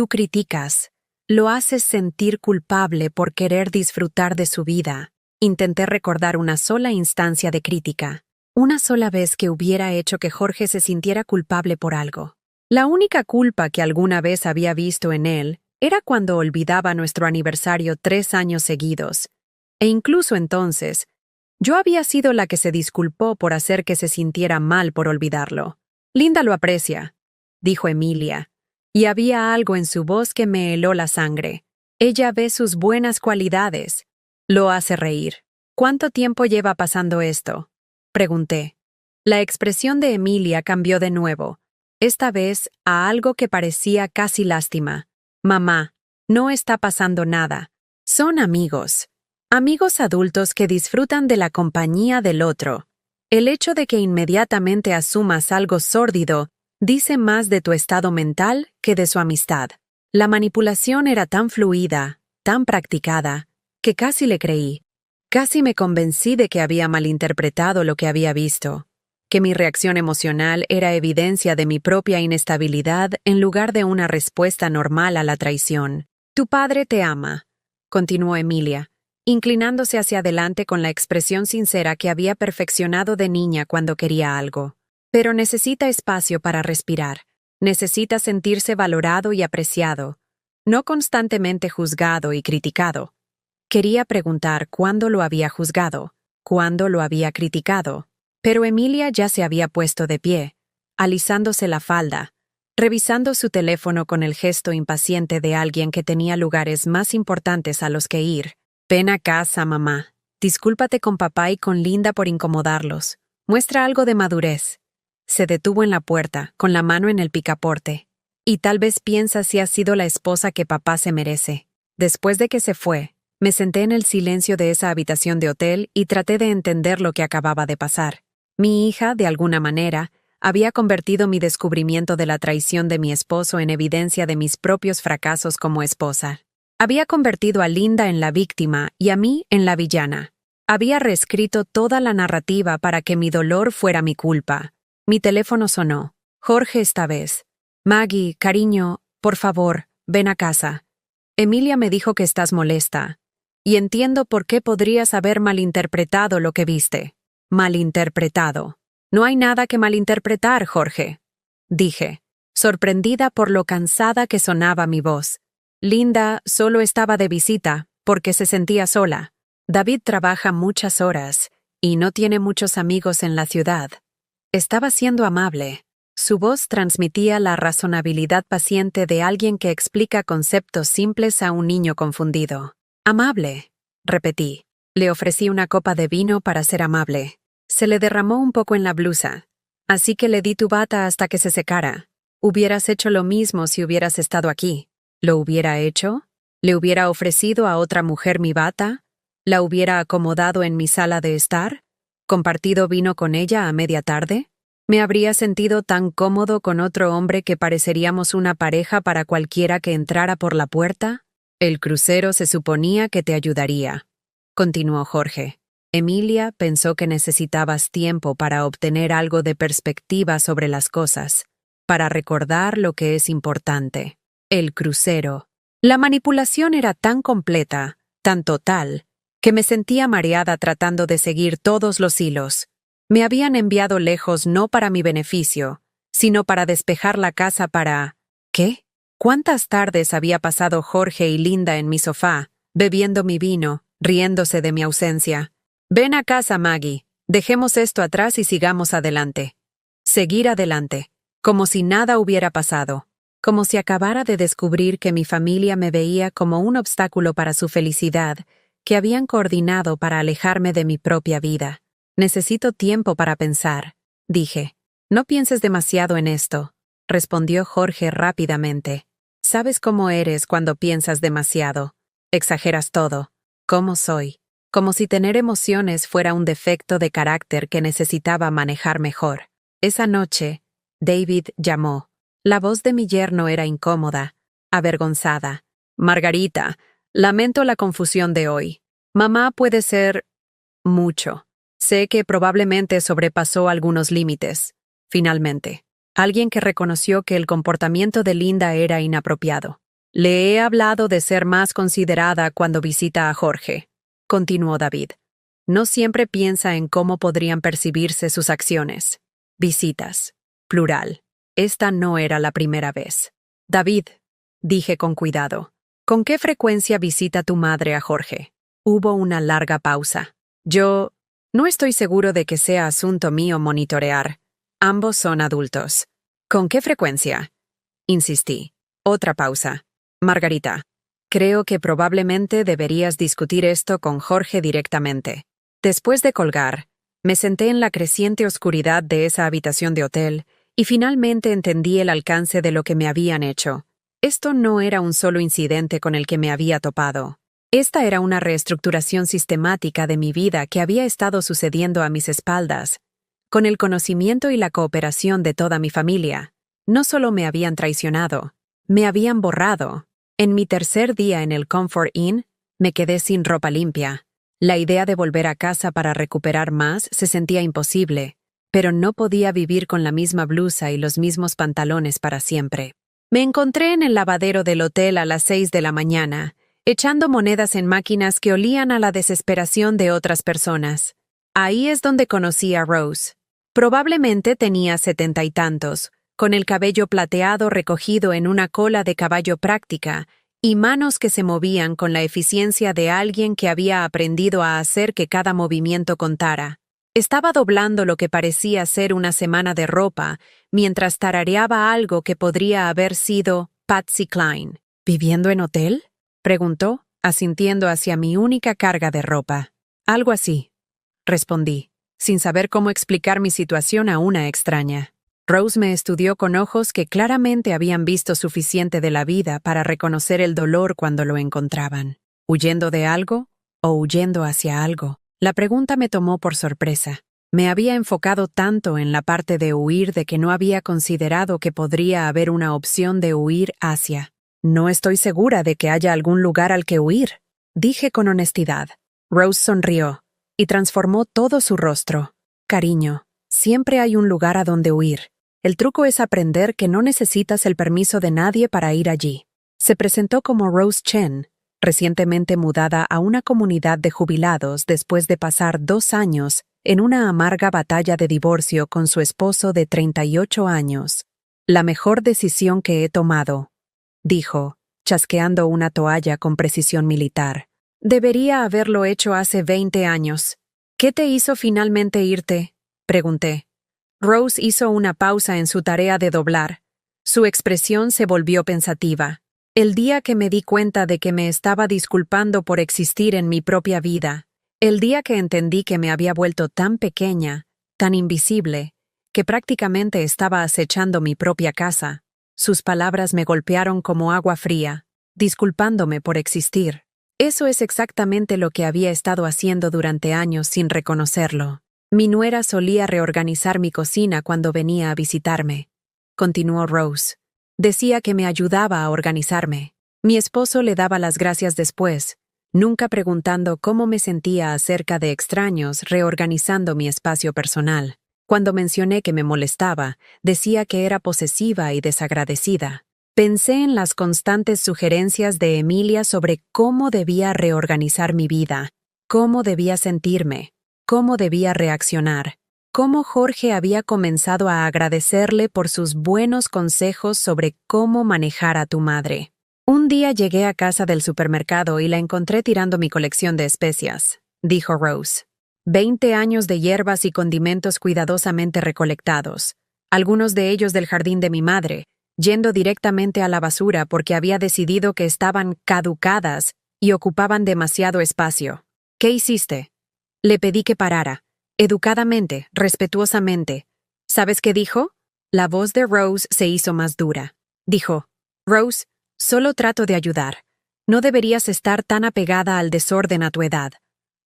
criticas. Lo haces sentir culpable por querer disfrutar de su vida. Intenté recordar una sola instancia de crítica. Una sola vez que hubiera hecho que Jorge se sintiera culpable por algo. La única culpa que alguna vez había visto en él era cuando olvidaba nuestro aniversario 3 años seguidos. E incluso entonces, yo había sido la que se disculpó por hacer que se sintiera mal por olvidarlo. Linda lo aprecia, dijo Emilia, y había algo en su voz que me heló la sangre. Ella ve sus buenas cualidades. Lo hace reír. ¿Cuánto tiempo lleva pasando esto?, pregunté. La expresión de Emilia cambió de nuevo, esta vez a algo que parecía casi lástima. Mamá, no está pasando nada. Son amigos. Amigos adultos que disfrutan de la compañía del otro. El hecho de que inmediatamente asumas algo sórdido dice más de tu estado mental que de su amistad. La manipulación era tan fluida, tan practicada, que casi le creí. Casi me convencí de que había malinterpretado lo que había visto. que mi reacción emocional era evidencia de mi propia inestabilidad en lugar de una respuesta normal a la traición. Tu padre te ama, continuó Emilia, inclinándose hacia adelante con la expresión sincera que había perfeccionado de niña cuando quería algo. Pero necesita espacio para respirar. Necesita sentirse valorado y apreciado, no constantemente juzgado y criticado. Quería preguntar cuándo lo había juzgado, cuándo lo había criticado. Pero Emilia ya se había puesto de pie, alisándose la falda, revisando su teléfono con el gesto impaciente de alguien que tenía lugares más importantes a los que ir. Ven a casa, mamá. Discúlpate con papá y con Linda por incomodarlos. Muestra algo de madurez. Se detuvo en la puerta, con la mano en el picaporte. Y tal vez piensa si ha sido la esposa que papá se merece. Después de que se fue, me senté en el silencio de esa habitación de hotel y traté de entender lo que acababa de pasar. Mi hija, de alguna manera, había convertido mi descubrimiento de la traición de mi esposo en evidencia de mis propios fracasos como esposa. Había convertido a Linda en la víctima y a mí en la villana. Había reescrito toda la narrativa para que mi dolor fuera mi culpa. Mi teléfono sonó. Jorge esta vez. Maggie, cariño, por favor, ven a casa. Emilia me dijo que estás molesta. Y entiendo por qué podrías haber malinterpretado lo que viste. Malinterpretado. No hay nada que malinterpretar, Jorge, dije, sorprendida por lo cansada que sonaba mi voz. Linda solo estaba de visita, porque se sentía sola. David trabaja muchas horas, y no tiene muchos amigos en la ciudad. Estaba siendo amable. Su voz transmitía la razonabilidad paciente de alguien que explica conceptos simples a un niño confundido. Amable, repetí. Le ofrecí una copa de vino para ser amable. Se le derramó un poco en la blusa, así que le di tu bata hasta que se secara. Hubieras hecho lo mismo si hubieras estado aquí. ¿Lo hubiera hecho? ¿Le hubiera ofrecido a otra mujer mi bata? ¿La hubiera acomodado en mi sala de estar? ¿Compartido vino con ella a media tarde? ¿Me habría sentido tan cómodo con otro hombre que pareceríamos una pareja para cualquiera que entrara por la puerta? El crucero se suponía que te ayudaría, continuó Jorge. Emilia pensó que necesitabas tiempo para obtener algo de perspectiva sobre las cosas, para recordar lo que es importante. El crucero. La manipulación era tan completa, tan total, que me sentía mareada tratando de seguir todos los hilos. Me habían enviado lejos no para mi beneficio, sino para despejar la casa para... ¿Qué? ¿Cuántas tardes había pasado Jorge y Linda en mi sofá, bebiendo mi vino, riéndose de mi ausencia? Ven a casa, Maggie. Dejemos esto atrás y sigamos adelante. Seguir adelante, como si nada hubiera pasado, como si acabara de descubrir que mi familia me veía como un obstáculo para su felicidad, que habían coordinado para alejarme de mi propia vida. Necesito tiempo para pensar, dije. No pienses demasiado en esto, respondió Jorge rápidamente. Sabes cómo eres cuando piensas demasiado. Exageras todo. ¿Cómo soy? Como si tener emociones fuera un defecto de carácter que necesitaba manejar mejor. Esa noche, David llamó. La voz de mi yerno era incómoda, avergonzada. Margarita, lamento la confusión de hoy. Mamá puede ser... mucho. Sé que probablemente sobrepasó algunos límites. Finalmente, alguien que reconoció que el comportamiento de Linda era inapropiado. Le he hablado de ser más considerada cuando visita a Jorge, continuó David. No siempre piensa en cómo podrían percibirse sus acciones. Visitas. Plural. Esta no era la primera vez. David, dije con cuidado, ¿con qué frecuencia visita tu madre a Jorge? Hubo una larga pausa. Yo... no estoy seguro de que sea asunto mío monitorear. Ambos son adultos. ¿Con qué frecuencia? Insistí. Otra pausa. Margarita, creo que probablemente deberías discutir esto con Jorge directamente. Después de colgar, me senté en la creciente oscuridad de esa habitación de hotel y finalmente entendí el alcance de lo que me habían hecho. Esto no era un solo incidente con el que me había topado. Esta era una reestructuración sistemática de mi vida que había estado sucediendo a mis espaldas. Con el conocimiento y la cooperación de toda mi familia, no solo me habían traicionado, me habían borrado. En mi tercer día en el Comfort Inn, me quedé sin ropa limpia. La idea de volver a casa para recuperar más se sentía imposible. pero no podía vivir con la misma blusa y los mismos pantalones para siempre. Me encontré en el lavadero del hotel a las 6 de la mañana, echando monedas en máquinas que olían a la desesperación de otras personas. Ahí es donde conocí a Rose. Probablemente tenía 70 y tantos, con el cabello plateado recogido en una cola de caballo práctica y manos que se movían con la eficiencia de alguien que había aprendido a hacer que cada movimiento contara. Estaba doblando lo que parecía ser una semana de ropa, mientras tarareaba algo que podría haber sido Patsy Cline. ¿Viviendo en hotel?, preguntó, asintiendo hacia mi única carga de ropa. Algo así, respondí, sin saber cómo explicar mi situación a una extraña. Rose me estudió con ojos que claramente habían visto suficiente de la vida para reconocer el dolor cuando lo encontraban. ¿Huyendo de algo o huyendo hacia algo? La pregunta me tomó por sorpresa. Me había enfocado tanto en la parte de huir de que no había considerado que podría haber una opción de huir hacia. No estoy segura de que haya algún lugar al que huir, dije con honestidad. Rose sonrió y transformó todo su rostro. Cariño, siempre hay un lugar a donde huir. El truco es aprender que no necesitas el permiso de nadie para ir allí. Se presentó como Rose Chen, recientemente mudada a una comunidad de jubilados después de pasar 2 años en una amarga batalla de divorcio con su esposo de 38 años. La mejor decisión que he tomado, dijo, chasqueando una toalla con precisión militar. Debería haberlo hecho hace 20 años. ¿Qué te hizo finalmente irte?, pregunté. Rose hizo una pausa en su tarea de doblar. Su expresión se volvió pensativa. El día que me di cuenta de que me estaba disculpando por existir en mi propia vida. El día que entendí que me había vuelto tan pequeña, tan invisible, que prácticamente estaba acechando mi propia casa. Sus palabras me golpearon como agua fría, disculpándome por existir. Eso es exactamente lo que había estado haciendo durante años sin reconocerlo. Mi nuera solía reorganizar mi cocina cuando venía a visitarme, continuó Rose. Decía que me ayudaba a organizarme. Mi esposo le daba las gracias después, nunca preguntando cómo me sentía acerca de extraños reorganizando mi espacio personal. Cuando mencioné que me molestaba, decía que era posesiva y desagradecida. Pensé en las constantes sugerencias de Emilia sobre cómo debía reorganizar mi vida, cómo debía sentirme, cómo debía reaccionar, cómo Jorge había comenzado a agradecerle por sus buenos consejos sobre cómo manejar a tu madre. Un día llegué a casa del supermercado y la encontré tirando mi colección de especias, dijo Rose. 20 años de hierbas y condimentos cuidadosamente recolectados, algunos de ellos del jardín de mi madre, yendo directamente a la basura porque había decidido que estaban caducadas y ocupaban demasiado espacio. ¿Qué hiciste? Le pedí que parara, educadamente, respetuosamente. ¿Sabes qué dijo? La voz de Rose se hizo más dura. Dijo, Rose, solo trato de ayudar. No deberías estar tan apegada al desorden a tu edad.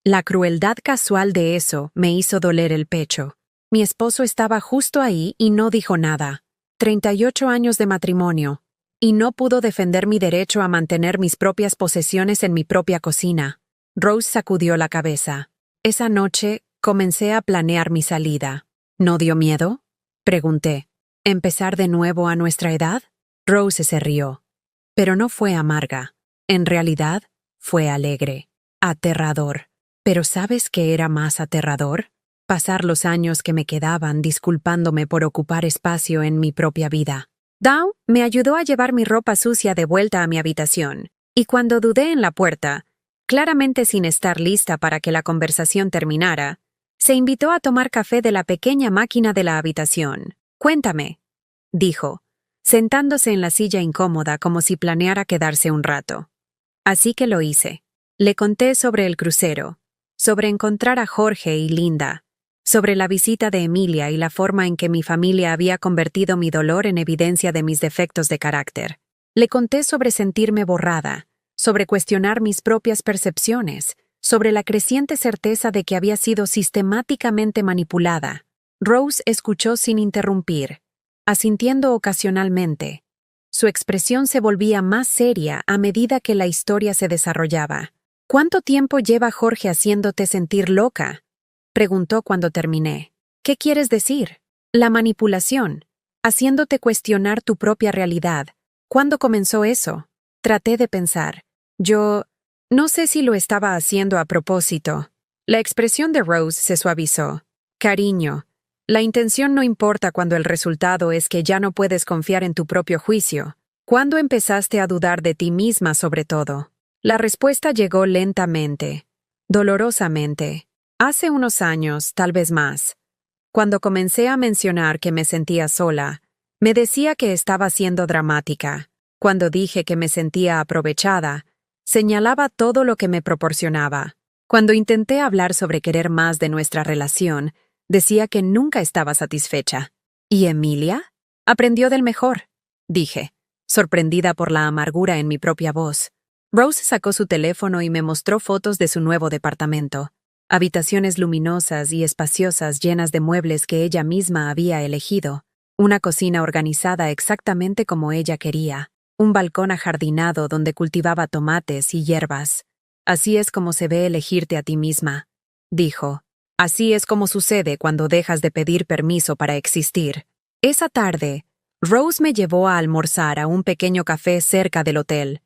La crueldad casual de eso me hizo doler el pecho. Mi esposo estaba justo ahí y no dijo nada. 38 años de matrimonio, y no pudo defender mi derecho a mantener mis propias posesiones en mi propia cocina. Rose sacudió la cabeza. Esa noche comencé a planear mi salida. ¿No dio miedo?, pregunté. ¿Empezar de nuevo a nuestra edad? Rose se rió. Pero no fue amarga. En realidad, fue alegre. Aterrador. ¿Pero sabes qué era más aterrador? Pasar los años que me quedaban disculpándome por ocupar espacio en mi propia vida. Dow me ayudó a llevar mi ropa sucia de vuelta a mi habitación, y cuando dudé en la puerta, claramente sin estar lista para que la conversación terminara, se invitó a tomar café de la pequeña máquina de la habitación. Cuéntame, dijo, sentándose en la silla incómoda como si planeara quedarse un rato. Así que lo hice. Le conté sobre el crucero, sobre encontrar a Jorge y Linda, sobre la visita de Emilia y la forma en que mi familia había convertido mi dolor en evidencia de mis defectos de carácter. Le conté sobre sentirme borrada, sobre cuestionar mis propias percepciones, sobre la creciente certeza de que había sido sistemáticamente manipulada. Rose escuchó sin interrumpir, asintiendo ocasionalmente. Su expresión se volvía más seria a medida que la historia se desarrollaba. ¿Cuánto tiempo lleva Jorge haciéndote sentir loca?, preguntó cuando terminé. ¿Qué quieres decir? La manipulación, haciéndote cuestionar tu propia realidad. ¿Cuándo comenzó eso? Traté de pensar. No sé si lo estaba haciendo a propósito. La expresión de Rose se suavizó. Cariño, la intención no importa cuando el resultado es que ya no puedes confiar en tu propio juicio. ¿Cuándo empezaste a dudar de ti misma sobre todo? La respuesta llegó lentamente, dolorosamente. Hace unos años, tal vez más. Cuando comencé a mencionar que me sentía sola, me decía que estaba siendo dramática. Cuando dije que me sentía aprovechada, señalaba todo lo que me proporcionaba. Cuando intenté hablar sobre querer más de nuestra relación, decía que nunca estaba satisfecha. ¿Y Emilia? Aprendió del mejor, dije, sorprendida por la amargura en mi propia voz. Rose sacó su teléfono y me mostró fotos de su nuevo departamento. Habitaciones luminosas y espaciosas llenas de muebles que ella misma había elegido. Una cocina organizada exactamente como ella quería. Un balcón ajardinado donde cultivaba tomates y hierbas. Así es como se ve elegirte a ti misma, dijo. Así es como sucede cuando dejas de pedir permiso para existir. Esa tarde, Rose me llevó a almorzar a un pequeño café cerca del hotel.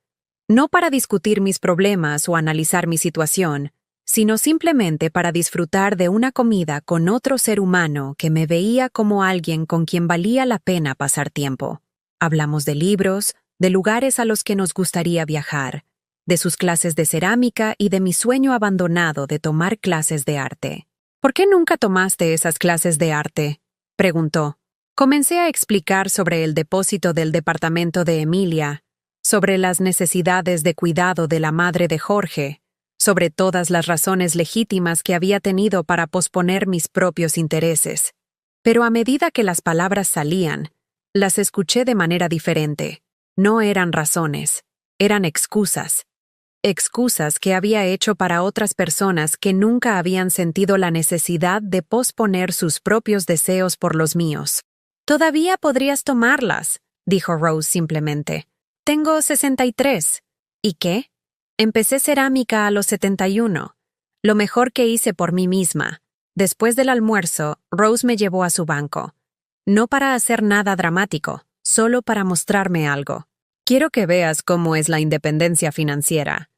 No para discutir mis problemas o analizar mi situación, sino simplemente para disfrutar de una comida con otro ser humano que me veía como alguien con quien valía la pena pasar tiempo. Hablamos de libros, de lugares a los que nos gustaría viajar, de sus clases de cerámica y de mi sueño abandonado de tomar clases de arte. ¿Por qué nunca tomaste esas clases de arte?, preguntó. Comencé a explicar sobre el depósito del departamento de Emilia, sobre las necesidades de cuidado de la madre de Jorge, sobre todas las razones legítimas que había tenido para posponer mis propios intereses. Pero a medida que las palabras salían, las escuché de manera diferente. No eran razones, eran excusas. Excusas que había hecho para otras personas que nunca habían sentido la necesidad de posponer sus propios deseos por los míos. Todavía podrías tomarlas, dijo Rose simplemente. Tengo 63. ¿Y qué? Empecé cerámica a los 71. Lo mejor que hice por mí misma. Después del almuerzo, Rose me llevó a su banco. No para hacer nada dramático, solo para mostrarme algo. Quiero que veas cómo es la independencia financiera,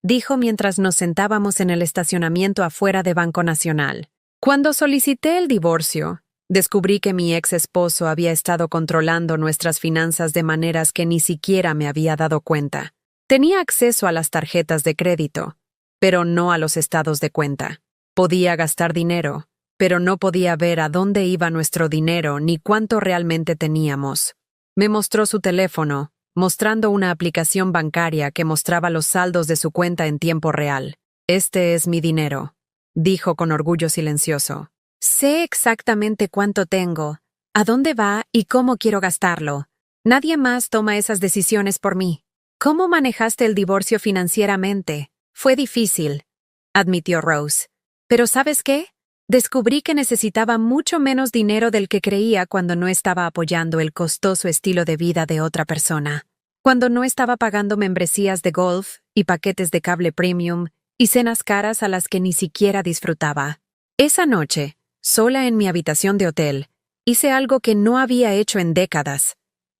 dijo mientras nos sentábamos en el estacionamiento afuera de Banco Nacional. Cuando solicité el divorcio, descubrí que mi ex esposo había estado controlando nuestras finanzas de maneras que ni siquiera me había dado cuenta. Tenía acceso a las tarjetas de crédito, pero no a los estados de cuenta. Podía gastar dinero, pero no podía ver a dónde iba nuestro dinero ni cuánto realmente teníamos. Me mostró su teléfono, mostrando una aplicación bancaria que mostraba los saldos de su cuenta en tiempo real. Este es mi dinero, dijo con orgullo silencioso. Sé exactamente cuánto tengo, a dónde va y cómo quiero gastarlo. Nadie más toma esas decisiones por mí. ¿Cómo manejaste el divorcio financieramente? Fue difícil, admitió Rose. Pero ¿sabes qué? Descubrí que necesitaba mucho menos dinero del que creía cuando no estaba apoyando el costoso estilo de vida de otra persona. Cuando no estaba pagando membresías de golf y paquetes de cable premium y cenas caras a las que ni siquiera disfrutaba. Esa noche, sola en mi habitación de hotel, hice algo que no había hecho en décadas.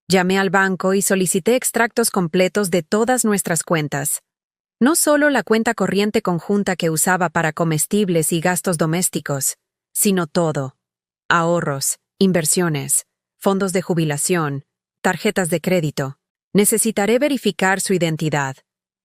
Llamé al banco y solicité extractos completos de todas nuestras cuentas. No solo la cuenta corriente conjunta que usaba para comestibles y gastos domésticos, sino todo. Ahorros, inversiones, fondos de jubilación, tarjetas de crédito. Necesitaré verificar su identidad,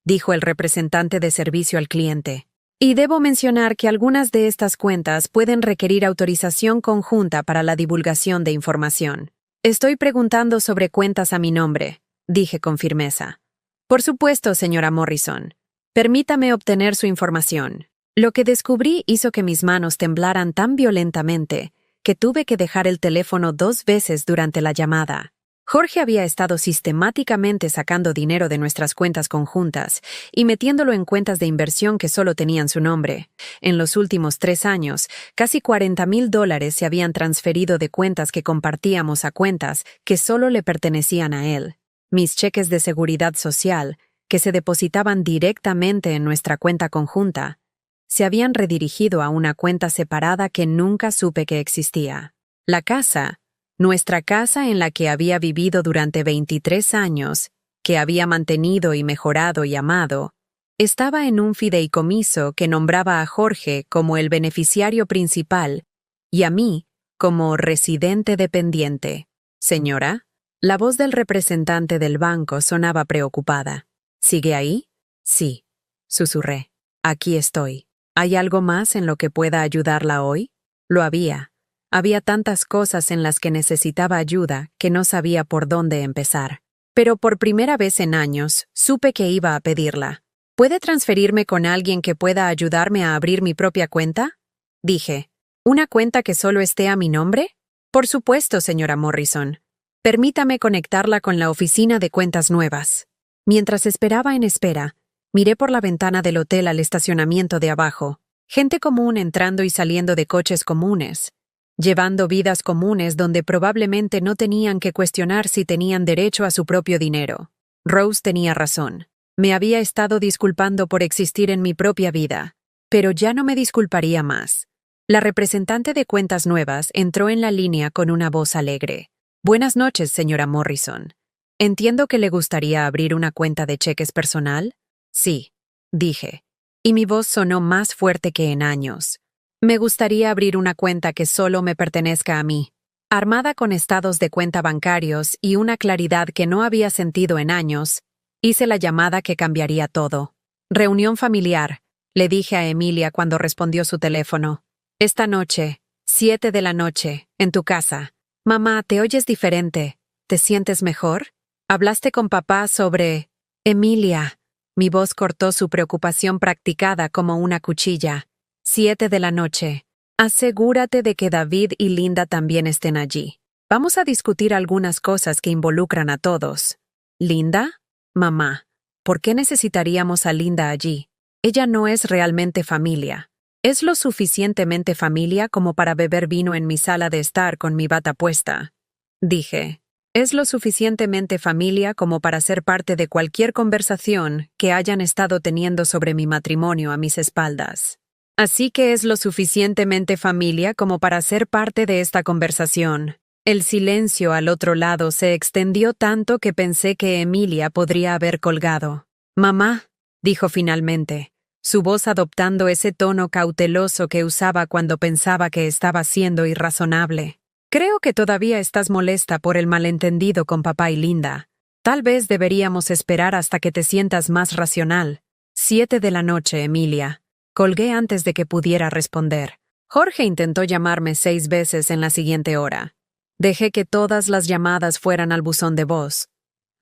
dijo el representante de servicio al cliente. Y debo mencionar que algunas de estas cuentas pueden requerir autorización conjunta para la divulgación de información. Estoy preguntando sobre cuentas a mi nombre, dije con firmeza. Por supuesto, señora Morrison. Permítame obtener su información. Lo que descubrí hizo que mis manos temblaran tan violentamente que tuve que dejar el teléfono 2 veces durante la llamada. Jorge había estado sistemáticamente sacando dinero de nuestras cuentas conjuntas y metiéndolo en cuentas de inversión que solo tenían su nombre. En los últimos 3 años, casi $40,000 se habían transferido de cuentas que compartíamos a cuentas que solo le pertenecían a él. Mis cheques de seguridad social, que se depositaban directamente en nuestra cuenta conjunta, se habían redirigido a una cuenta separada que nunca supe que existía. La casa, nuestra casa en la que había vivido durante 23 años, que había mantenido y mejorado y amado, estaba en un fideicomiso que nombraba a Jorge como el beneficiario principal y a mí como residente dependiente. Señora, la voz del representante del banco sonaba preocupada. ¿Sigue ahí? Sí, susurré. Aquí estoy. ¿Hay algo más en lo que pueda ayudarla hoy? Lo había. Había tantas cosas en las que necesitaba ayuda que no sabía por dónde empezar. Pero por primera vez en años, supe que iba a pedirla. ¿Puede transferirme con alguien que pueda ayudarme a abrir mi propia cuenta? Dije. ¿Una cuenta que solo esté a mi nombre? Por supuesto, señora Morrison. Permítame conectarla con la oficina de cuentas nuevas. Mientras esperaba en espera, miré por la ventana del hotel al estacionamiento de abajo. Gente común entrando y saliendo de coches comunes, llevando vidas comunes donde probablemente no tenían que cuestionar si tenían derecho a su propio dinero. Rose tenía razón. Me había estado disculpando por existir en mi propia vida, pero ya no me disculparía más. La representante de cuentas nuevas entró en la línea con una voz alegre. Buenas noches, señora Morrison. Entiendo que le gustaría abrir una cuenta de cheques personal. Sí, dije, y mi voz sonó más fuerte que en años. Me gustaría abrir una cuenta que solo me pertenezca a mí. Armada con estados de cuenta bancarios y una claridad que no había sentido en años, hice la llamada que cambiaría todo. Reunión familiar, le dije a Emilia cuando respondió su teléfono. Esta noche, 7 de la noche, en tu casa. Mamá, te oyes diferente. ¿Te sientes mejor? ¿Hablaste con papá sobre... Emilia. Mi voz cortó su preocupación practicada como una cuchilla. 7 de la noche. Asegúrate de que David y Linda también estén allí. Vamos a discutir algunas cosas que involucran a todos. ¿Linda? Mamá, ¿por qué necesitaríamos a Linda allí? Ella no es realmente familia. Es lo suficientemente familia como para beber vino en mi sala de estar con mi bata puesta. Dije, es lo suficientemente familia como para ser parte de cualquier conversación que hayan estado teniendo sobre mi matrimonio a mis espaldas. Así que es lo suficientemente familia como para ser parte de esta conversación. El silencio al otro lado se extendió tanto que pensé que Emilia podría haber colgado. Mamá, dijo finalmente, su voz adoptando ese tono cauteloso que usaba cuando pensaba que estaba siendo irrazonable. Creo que todavía estás molesta por el malentendido con papá y Linda. Tal vez deberíamos esperar hasta que te sientas más racional. 7 de la noche, Emilia. Colgué antes de que pudiera responder. Jorge intentó llamarme 6 veces en la siguiente hora. Dejé que todas las llamadas fueran al buzón de voz.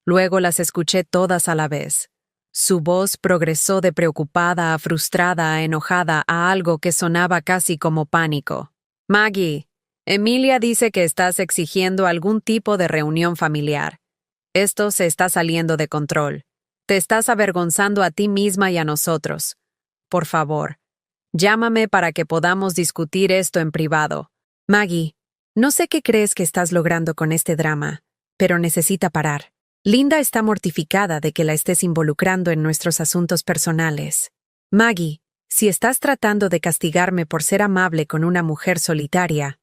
Luego las escuché todas a la vez. Su voz progresó de preocupada a frustrada a enojada a algo que sonaba casi como pánico. Maggie, Emilia dice que estás exigiendo algún tipo de reunión familiar. Esto se está saliendo de control. Te estás avergonzando a ti misma y a nosotros. Por favor, llámame para que podamos discutir esto en privado. Maggie, no sé qué crees que estás logrando con este drama, pero necesita parar. Linda está mortificada de que la estés involucrando en nuestros asuntos personales. Maggie, si estás tratando de castigarme por ser amable con una mujer solitaria,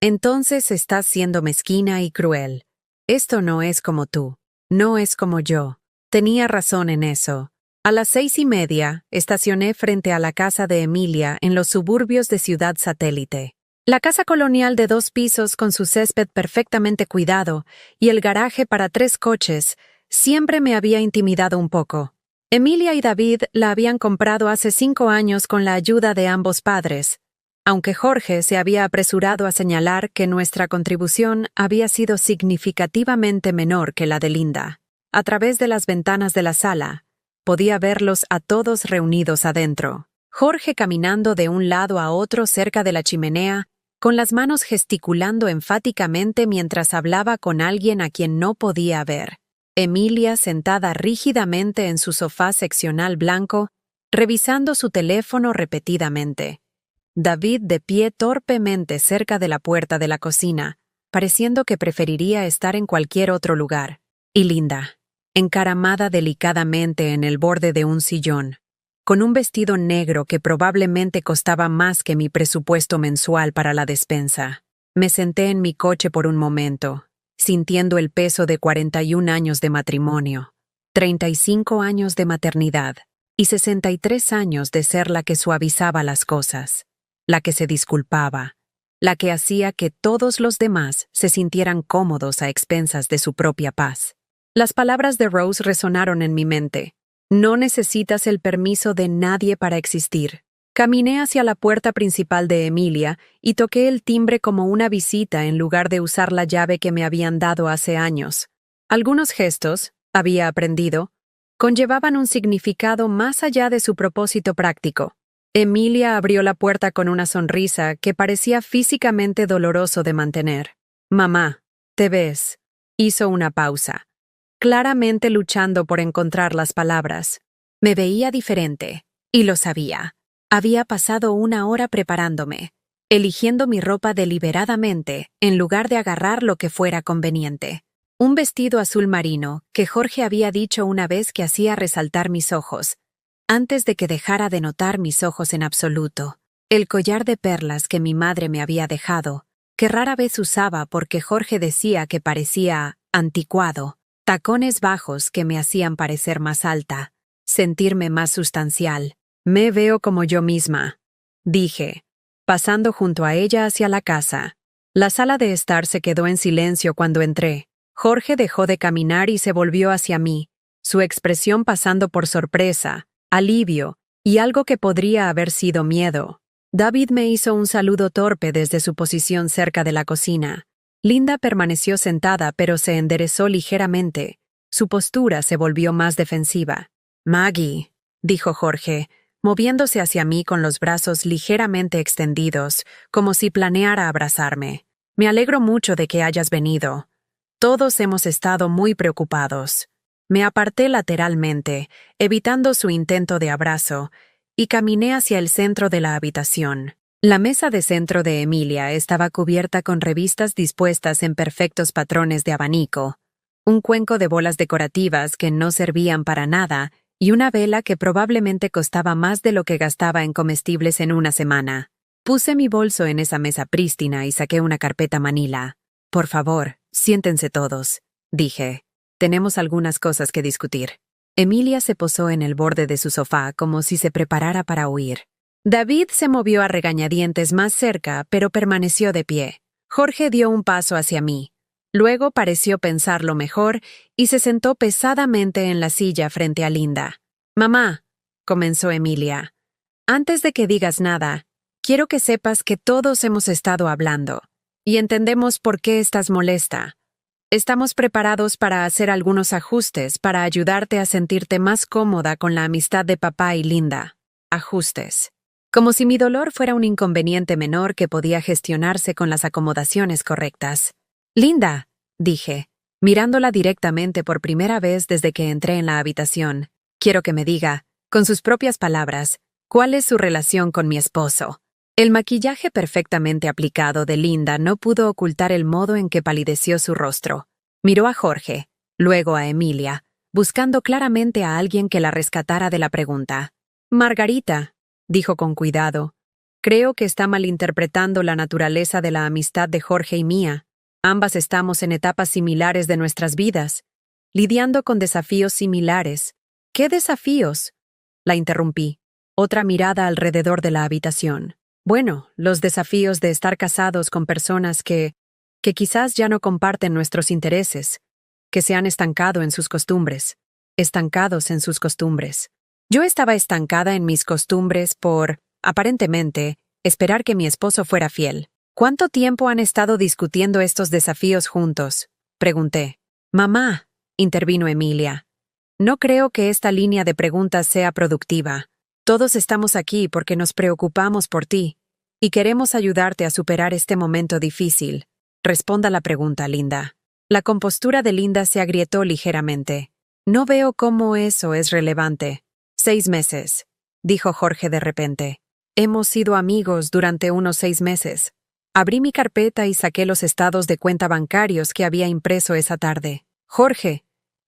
entonces estás siendo mezquina y cruel. Esto no es como tú. No es como yo. Tenía razón en eso. A las 6:30, estacioné frente a la casa de Emilia en los suburbios de Ciudad Satélite. La casa colonial de 2 pisos con su césped perfectamente cuidado y el garaje para 3 coches siempre me había intimidado un poco. Emilia y David la habían comprado hace 5 años con la ayuda de ambos padres, aunque Jorge se había apresurado a señalar que nuestra contribución había sido significativamente menor que la de Linda. A través de las ventanas de la sala, podía verlos a todos reunidos adentro. Jorge caminando de un lado a otro cerca de la chimenea, con las manos gesticulando enfáticamente mientras hablaba con alguien a quien no podía ver. Emilia sentada rígidamente en su sofá seccional blanco, revisando su teléfono repetidamente. David de pie torpemente cerca de la puerta de la cocina, pareciendo que preferiría estar en cualquier otro lugar. Y Linda, encaramada delicadamente en el borde de un sillón, con un vestido negro que probablemente costaba más que mi presupuesto mensual para la despensa. Me senté en mi coche por un momento, sintiendo el peso de 41 años de matrimonio, 35 años de maternidad y 63 años de ser la que suavizaba las cosas, la que se disculpaba, la que hacía que todos los demás se sintieran cómodos a expensas de su propia paz. Las palabras de Rose resonaron en mi mente. No necesitas el permiso de nadie para existir. Caminé hacia la puerta principal de Emilia y toqué el timbre como una visita en lugar de usar la llave que me habían dado hace años. Algunos gestos, había aprendido, conllevaban un significado más allá de su propósito práctico. Emilia abrió la puerta con una sonrisa que parecía físicamente doloroso de mantener. «Mamá, ¿te ves?» Hizo una pausa, claramente luchando por encontrar las palabras. Me veía diferente, y lo sabía. Había pasado una hora preparándome, eligiendo mi ropa deliberadamente en lugar de agarrar lo que fuera conveniente. Un vestido azul marino que Jorge había dicho una vez que hacía resaltar mis ojos, antes de que dejara de notar mis ojos en absoluto. El collar de perlas que mi madre me había dejado, que rara vez usaba porque Jorge decía que parecía anticuado. Tacones bajos que me hacían parecer más alta, sentirme más sustancial. Me veo como yo misma, dije, pasando junto a ella hacia la casa. La sala de estar se quedó en silencio cuando entré. Jorge dejó de caminar y se volvió hacia mí, su expresión pasando por sorpresa, alivio y algo que podría haber sido miedo. David me hizo un saludo torpe desde su posición cerca de la cocina. Linda permaneció sentada pero se enderezó ligeramente. Su postura se volvió más defensiva. «Maggie», dijo Jorge, moviéndose hacia mí con los brazos ligeramente extendidos, como si planeara abrazarme. «Me alegro mucho de que hayas venido. Todos hemos estado muy preocupados». Me aparté lateralmente, evitando su intento de abrazo, y caminé hacia el centro de la habitación. La mesa de centro de Emilia estaba cubierta con revistas dispuestas en perfectos patrones de abanico, un cuenco de bolas decorativas que no servían para nada y una vela que probablemente costaba más de lo que gastaba en comestibles en una semana. Puse mi bolso en esa mesa prístina y saqué una carpeta manila. «Por favor, siéntense todos», dije. «Tenemos algunas cosas que discutir». Emilia se posó en el borde de su sofá como si se preparara para huir. David se movió a regañadientes más cerca, pero permaneció de pie. Jorge dio un paso hacia mí. Luego pareció pensarlo mejor y se sentó pesadamente en la silla frente a Linda. «Mamá», comenzó Emilia, «antes de que digas nada, quiero que sepas que todos hemos estado hablando, y entendemos por qué estás molesta. Estamos preparados para hacer algunos ajustes para ayudarte a sentirte más cómoda con la amistad de papá y Linda. Ajustes. Como si mi dolor fuera un inconveniente menor que podía gestionarse con las acomodaciones correctas. «Linda», dije, mirándola directamente por primera vez desde que entré en la habitación, «quiero que me diga, con sus propias palabras, cuál es su relación con mi esposo». El maquillaje perfectamente aplicado de Linda no pudo ocultar el modo en que palideció su rostro. Miró a Jorge, luego a Emilia, buscando claramente a alguien que la rescatara de la pregunta. «Margarita», dijo con cuidado, «creo que está malinterpretando la naturaleza de la amistad de Jorge y mía. Ambas estamos en etapas similares de nuestras vidas, lidiando con desafíos similares». «¿Qué desafíos?», la interrumpí. Otra mirada alrededor de la habitación. «Bueno, los desafíos de estar casados con personas que quizás ya no comparten nuestros intereses, que se han estancado en sus costumbres, estancados en sus costumbres. Yo estaba estancada en mis costumbres por, aparentemente, esperar que mi esposo fuera fiel. «¿Cuánto tiempo han estado discutiendo estos desafíos juntos?», pregunté. «Mamá», intervino Emilia, «no creo que esta línea de preguntas sea productiva. Todos estamos aquí porque nos preocupamos por ti y queremos ayudarte a superar este momento difícil. Responda la pregunta, Linda». La compostura de Linda se agrietó ligeramente. «No veo cómo eso es relevante». 6 meses, dijo Jorge de repente. «Hemos sido amigos durante unos 6 meses. Abrí mi carpeta y saqué los estados de cuenta bancarios que había impreso esa tarde. Jorge,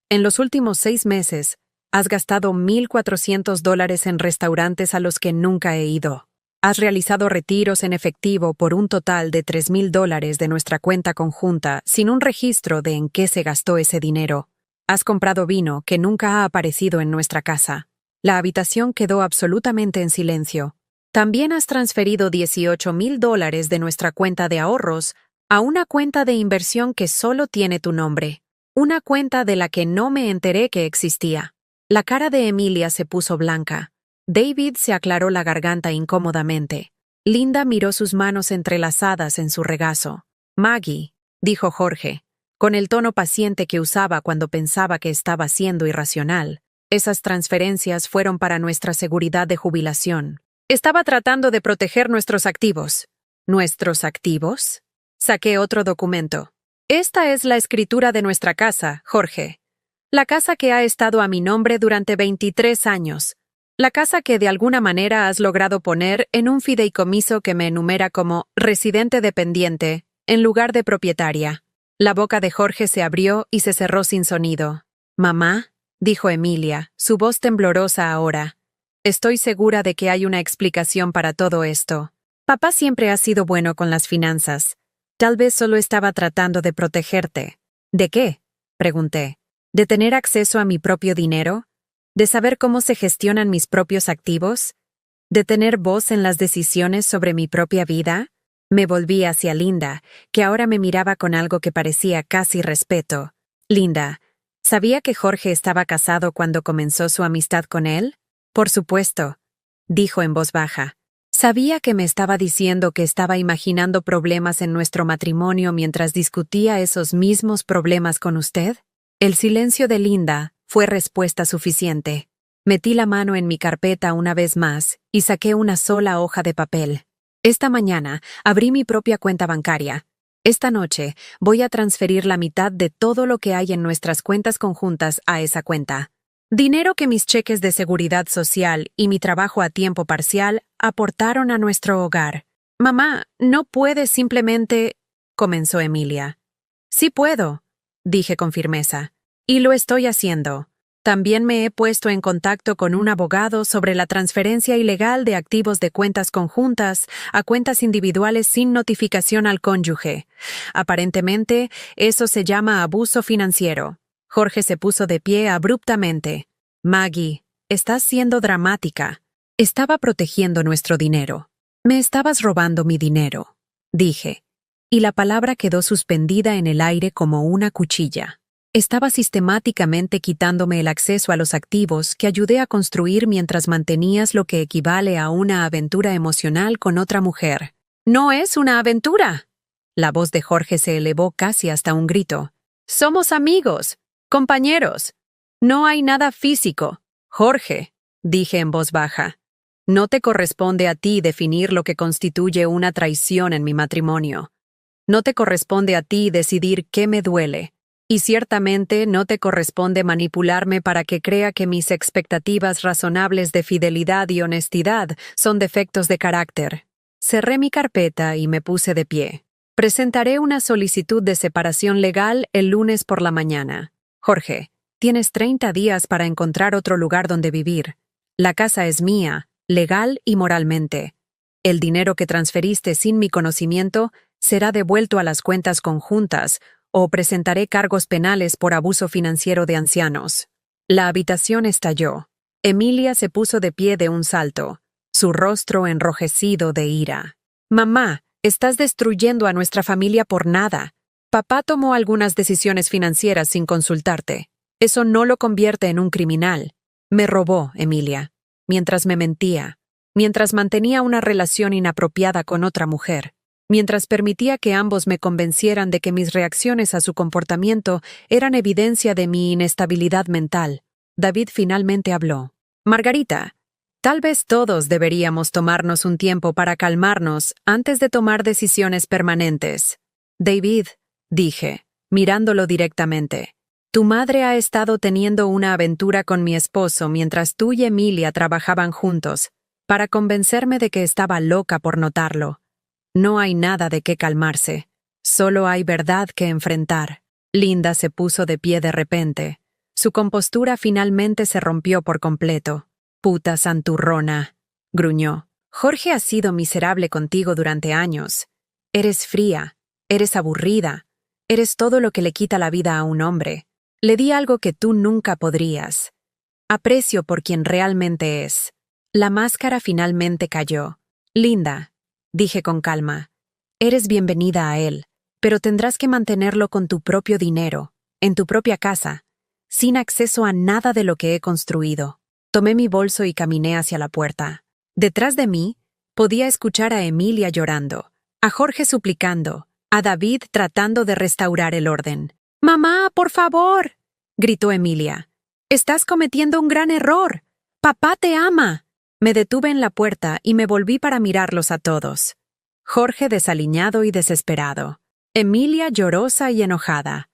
en los últimos 6 meses, Has gastado $1,400 en restaurantes a los que nunca he ido. Has realizado retiros en efectivo por un total de $3,000 de nuestra cuenta conjunta sin un registro de en qué se gastó ese dinero. Has comprado vino que nunca ha aparecido en nuestra casa. La habitación quedó absolutamente en silencio. También has transferido $18,000 de nuestra cuenta de ahorros a una cuenta de inversión que solo tiene tu nombre. Una cuenta de la que no me enteré que existía. La cara de Emilia se puso blanca. David se aclaró la garganta incómodamente. Linda miró sus manos entrelazadas en su regazo. Maggie, dijo Jorge, con el tono paciente que usaba cuando pensaba que estaba siendo irracional. Esas transferencias fueron para nuestra seguridad de jubilación. Estaba tratando de proteger nuestros activos. ¿Nuestros activos? Saqué otro documento. Esta es la escritura de nuestra casa, Jorge. La casa que ha estado a mi nombre durante 23 años. La casa que de alguna manera has logrado poner en un fideicomiso que me enumera como residente dependiente, en lugar de propietaria. La boca de Jorge se abrió y se cerró sin sonido. «Mamá», dijo Emilia, su voz temblorosa ahora. «Estoy segura de que hay una explicación para todo esto. Papá siempre ha sido bueno con las finanzas. Tal vez solo estaba tratando de protegerte». «¿De qué?», pregunté. «¿De tener acceso a mi propio dinero? ¿De saber cómo se gestionan mis propios activos? ¿De tener voz en las decisiones sobre mi propia vida?» Me volví hacia Linda, que ahora me miraba con algo que parecía casi respeto. «Linda, ¿sabía que Jorge estaba casado cuando comenzó su amistad con él?» «Por supuesto», dijo en voz baja. «¿Sabía que me estaba diciendo que estaba imaginando problemas en nuestro matrimonio mientras discutía esos mismos problemas con usted?» El silencio de Linda fue respuesta suficiente. Metí la mano en mi carpeta una vez más y saqué una sola hoja de papel. Esta mañana abrí mi propia cuenta bancaria. Esta noche voy a transferir la mitad de todo lo que hay en nuestras cuentas conjuntas a esa cuenta. Dinero que mis cheques de seguridad social y mi trabajo a tiempo parcial aportaron a nuestro hogar. «Mamá, no puedes simplemente...», comenzó Emilia. «Sí puedo», dije con firmeza. «Y lo estoy haciendo. También me he puesto en contacto con un abogado sobre la transferencia ilegal de activos de cuentas conjuntas a cuentas individuales sin notificación al cónyuge. Aparentemente, eso se llama abuso financiero». Jorge se puso de pie abruptamente. «Maggie, estás siendo dramática. Estaba protegiendo nuestro dinero. Me estabas robando mi dinero», dije. Y la palabra quedó suspendida en el aire como una cuchilla. Estaba sistemáticamente quitándome el acceso a los activos que ayudé a construir mientras mantenías lo que equivale a una aventura emocional con otra mujer. «No es una aventura». La voz de Jorge se elevó casi hasta un grito. «Somos amigos, compañeros. No hay nada físico». «Jorge», dije en voz baja, «no te corresponde a ti definir lo que constituye una traición en mi matrimonio. No te corresponde a ti decidir qué me duele. Y ciertamente no te corresponde manipularme para que crea que mis expectativas razonables de fidelidad y honestidad son defectos de carácter». Cerré mi carpeta y me puse de pie. «Presentaré una solicitud de separación legal el lunes por la mañana. Jorge, tienes 30 días para encontrar otro lugar donde vivir. La casa es mía, legal y moralmente. El dinero que transferiste sin mi conocimiento será devuelto a las cuentas conjuntas o presentaré cargos penales por abuso financiero de ancianos». La habitación estalló. Emilia se puso de pie de un salto, su rostro enrojecido de ira. «Mamá, estás destruyendo a nuestra familia por nada. Papá tomó algunas decisiones financieras sin consultarte. Eso no lo convierte en un criminal. Me robó, Emilia, mientras me mentía, mientras mantenía una relación inapropiada con otra mujer. Mientras permitía que ambos me convencieran de que mis reacciones a su comportamiento eran evidencia de mi inestabilidad mental». David finalmente habló. «Margarita, tal vez todos deberíamos tomarnos un tiempo para calmarnos antes de tomar decisiones permanentes». «David», dije, mirándolo directamente, «tu madre ha estado teniendo una aventura con mi esposo mientras tú y Emilia trabajaban juntos, para convencerme de que estaba loca por notarlo. No hay nada de qué calmarse. Solo hay verdad que enfrentar». Linda se puso de pie de repente. Su compostura finalmente se rompió por completo. «Puta santurrona», gruñó. «Jorge ha sido miserable contigo durante años. Eres fría, eres aburrida, eres todo lo que le quita la vida a un hombre. Le di algo que tú nunca podrías. Aprecio por quien realmente es». La máscara finalmente cayó. «Linda», dije con calma, «eres bienvenida a él, pero tendrás que mantenerlo con tu propio dinero, en tu propia casa, sin acceso a nada de lo que he construido». Tomé mi bolso y caminé hacia la puerta. Detrás de mí, podía escuchar a Emilia llorando, a Jorge suplicando, a David tratando de restaurar el orden. «¡Mamá, por favor!», gritó Emilia. «Estás cometiendo un gran error. Papá te ama». Me detuve en la puerta y me volví para mirarlos a todos. Jorge desaliñado y desesperado. Emilia llorosa y enojada.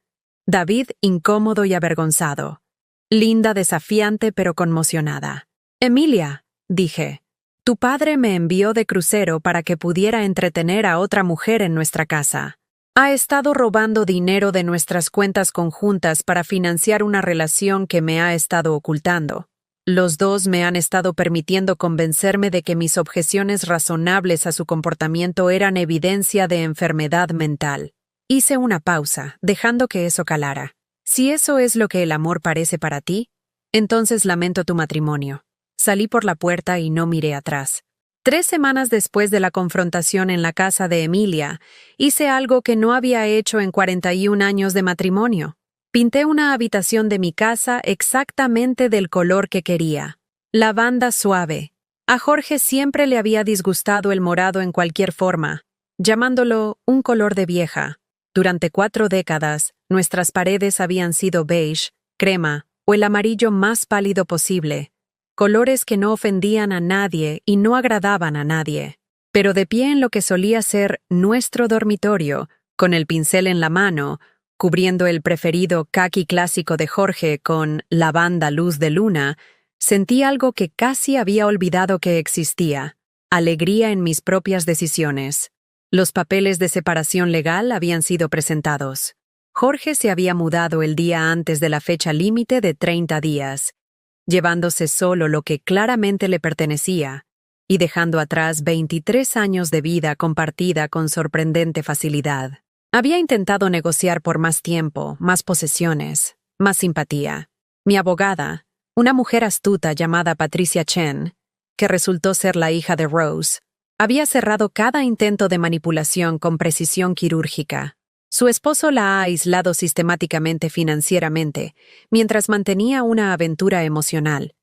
David incómodo y avergonzado. Linda desafiante pero conmocionada. «Emilia», dije, «tu padre me envió de crucero para que pudiera entretener a otra mujer en nuestra casa. Ha estado robando dinero de nuestras cuentas conjuntas para financiar una relación que me ha estado ocultando. Los dos me han estado permitiendo convencerme de que mis objeciones razonables a su comportamiento eran evidencia de enfermedad mental». Hice una pausa, dejando que eso calara. «Si eso es lo que el amor parece para ti, entonces lamento tu matrimonio». Salí por la puerta y no miré atrás. 3 semanas después de la confrontación en la casa de Emilia, hice algo que no había hecho en 41 años de matrimonio. Pinté una habitación de mi casa exactamente del color que quería. Lavanda suave. A Jorge siempre le había disgustado el morado en cualquier forma, llamándolo un color de vieja. Durante 4 décadas, nuestras paredes habían sido beige, crema o el amarillo más pálido posible, colores que no ofendían a nadie y no agradaban a nadie. Pero de pie en lo que solía ser nuestro dormitorio, con el pincel en la mano, cubriendo el preferido caqui clásico de Jorge con lavanda luz de luna, sentí algo que casi había olvidado que existía: alegría en mis propias decisiones. Los papeles de separación legal habían sido presentados. Jorge se había mudado el día antes de la fecha límite de 30 días, llevándose solo lo que claramente le pertenecía y dejando atrás 23 años de vida compartida con sorprendente facilidad. Había intentado negociar por más tiempo, más posesiones, más simpatía. Mi abogada, una mujer astuta llamada Patricia Chen, que resultó ser la hija de Rose, había cerrado cada intento de manipulación con precisión quirúrgica. Su esposo la ha aislado sistemáticamente financieramente, mientras mantenía una aventura emocional,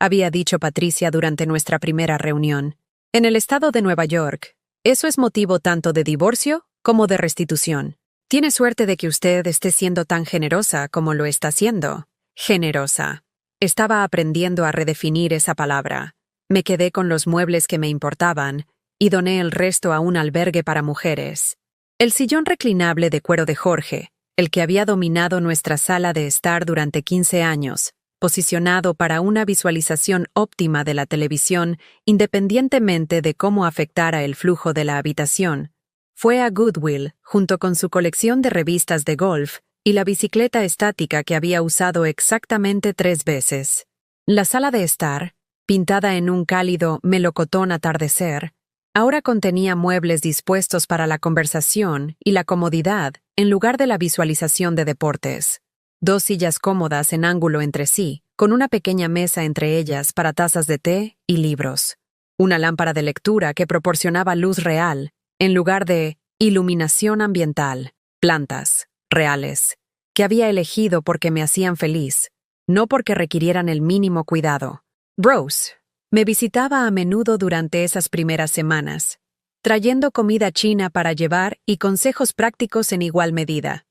había dicho Patricia durante nuestra primera reunión. En el estado de Nueva York, eso es motivo tanto de divorcio como de restitución. Tiene suerte de que usted esté siendo tan generosa como lo está siendo. Generosa. Estaba aprendiendo a redefinir esa palabra. Me quedé con los muebles que me importaban y doné el resto a un albergue para mujeres. El sillón reclinable de cuero de Jorge, el que había dominado nuestra sala de estar durante 15 años, posicionado para una visualización óptima de la televisión independientemente de cómo afectara el flujo de la habitación, fue a Goodwill junto con su colección de revistas de golf y la bicicleta estática que había usado exactamente 3 veces. La sala de estar, pintada en un cálido melocotón atardecer, ahora contenía muebles dispuestos para la conversación y la comodidad en lugar de la visualización de deportes. 2 sillas cómodas en ángulo entre sí, con una pequeña mesa entre ellas para tazas de té y libros. Una lámpara de lectura que proporcionaba luz real, en lugar de iluminación ambiental. Plantas, reales, que había elegido porque me hacían feliz, no porque requirieran el mínimo cuidado. Rose me visitaba a menudo durante esas primeras semanas, trayendo comida china para llevar y consejos prácticos en igual medida.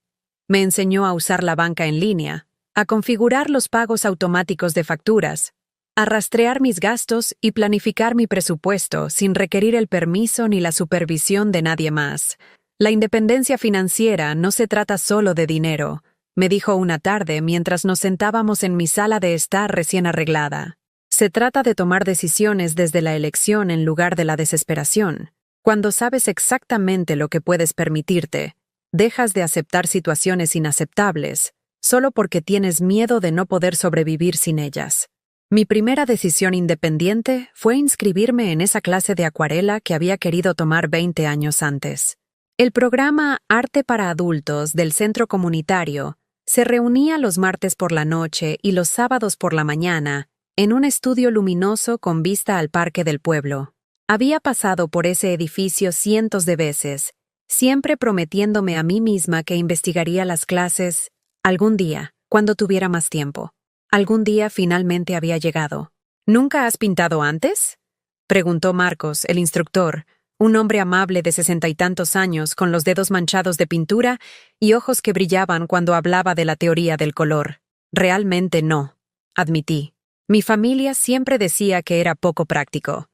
Me enseñó a usar la banca en línea, a configurar los pagos automáticos de facturas, a rastrear mis gastos y planificar mi presupuesto sin requerir el permiso ni la supervisión de nadie más. La independencia financiera no se trata solo de dinero, me dijo una tarde mientras nos sentábamos en mi sala de estar recién arreglada. Se trata de tomar decisiones desde la elección en lugar de la desesperación. Cuando sabes exactamente lo que puedes permitirte, dejas de aceptar situaciones inaceptables, solo porque tienes miedo de no poder sobrevivir sin ellas. Mi primera decisión independiente fue inscribirme en esa clase de acuarela que había querido tomar 20 años antes. El programa Arte para Adultos del Centro Comunitario se reunía los martes por la noche y los sábados por la mañana en un estudio luminoso con vista al parque del pueblo. Había pasado por ese edificio cientos de veces, siempre prometiéndome a mí misma que investigaría las clases algún día, cuando tuviera más tiempo. Algún día finalmente había llegado. ¿Nunca has pintado antes?, preguntó Marcos, el instructor, un hombre amable de 60 y tantos años, con los dedos manchados de pintura y ojos que brillaban cuando hablaba de la teoría del color. Realmente no, admití. Mi familia siempre decía que era poco práctico.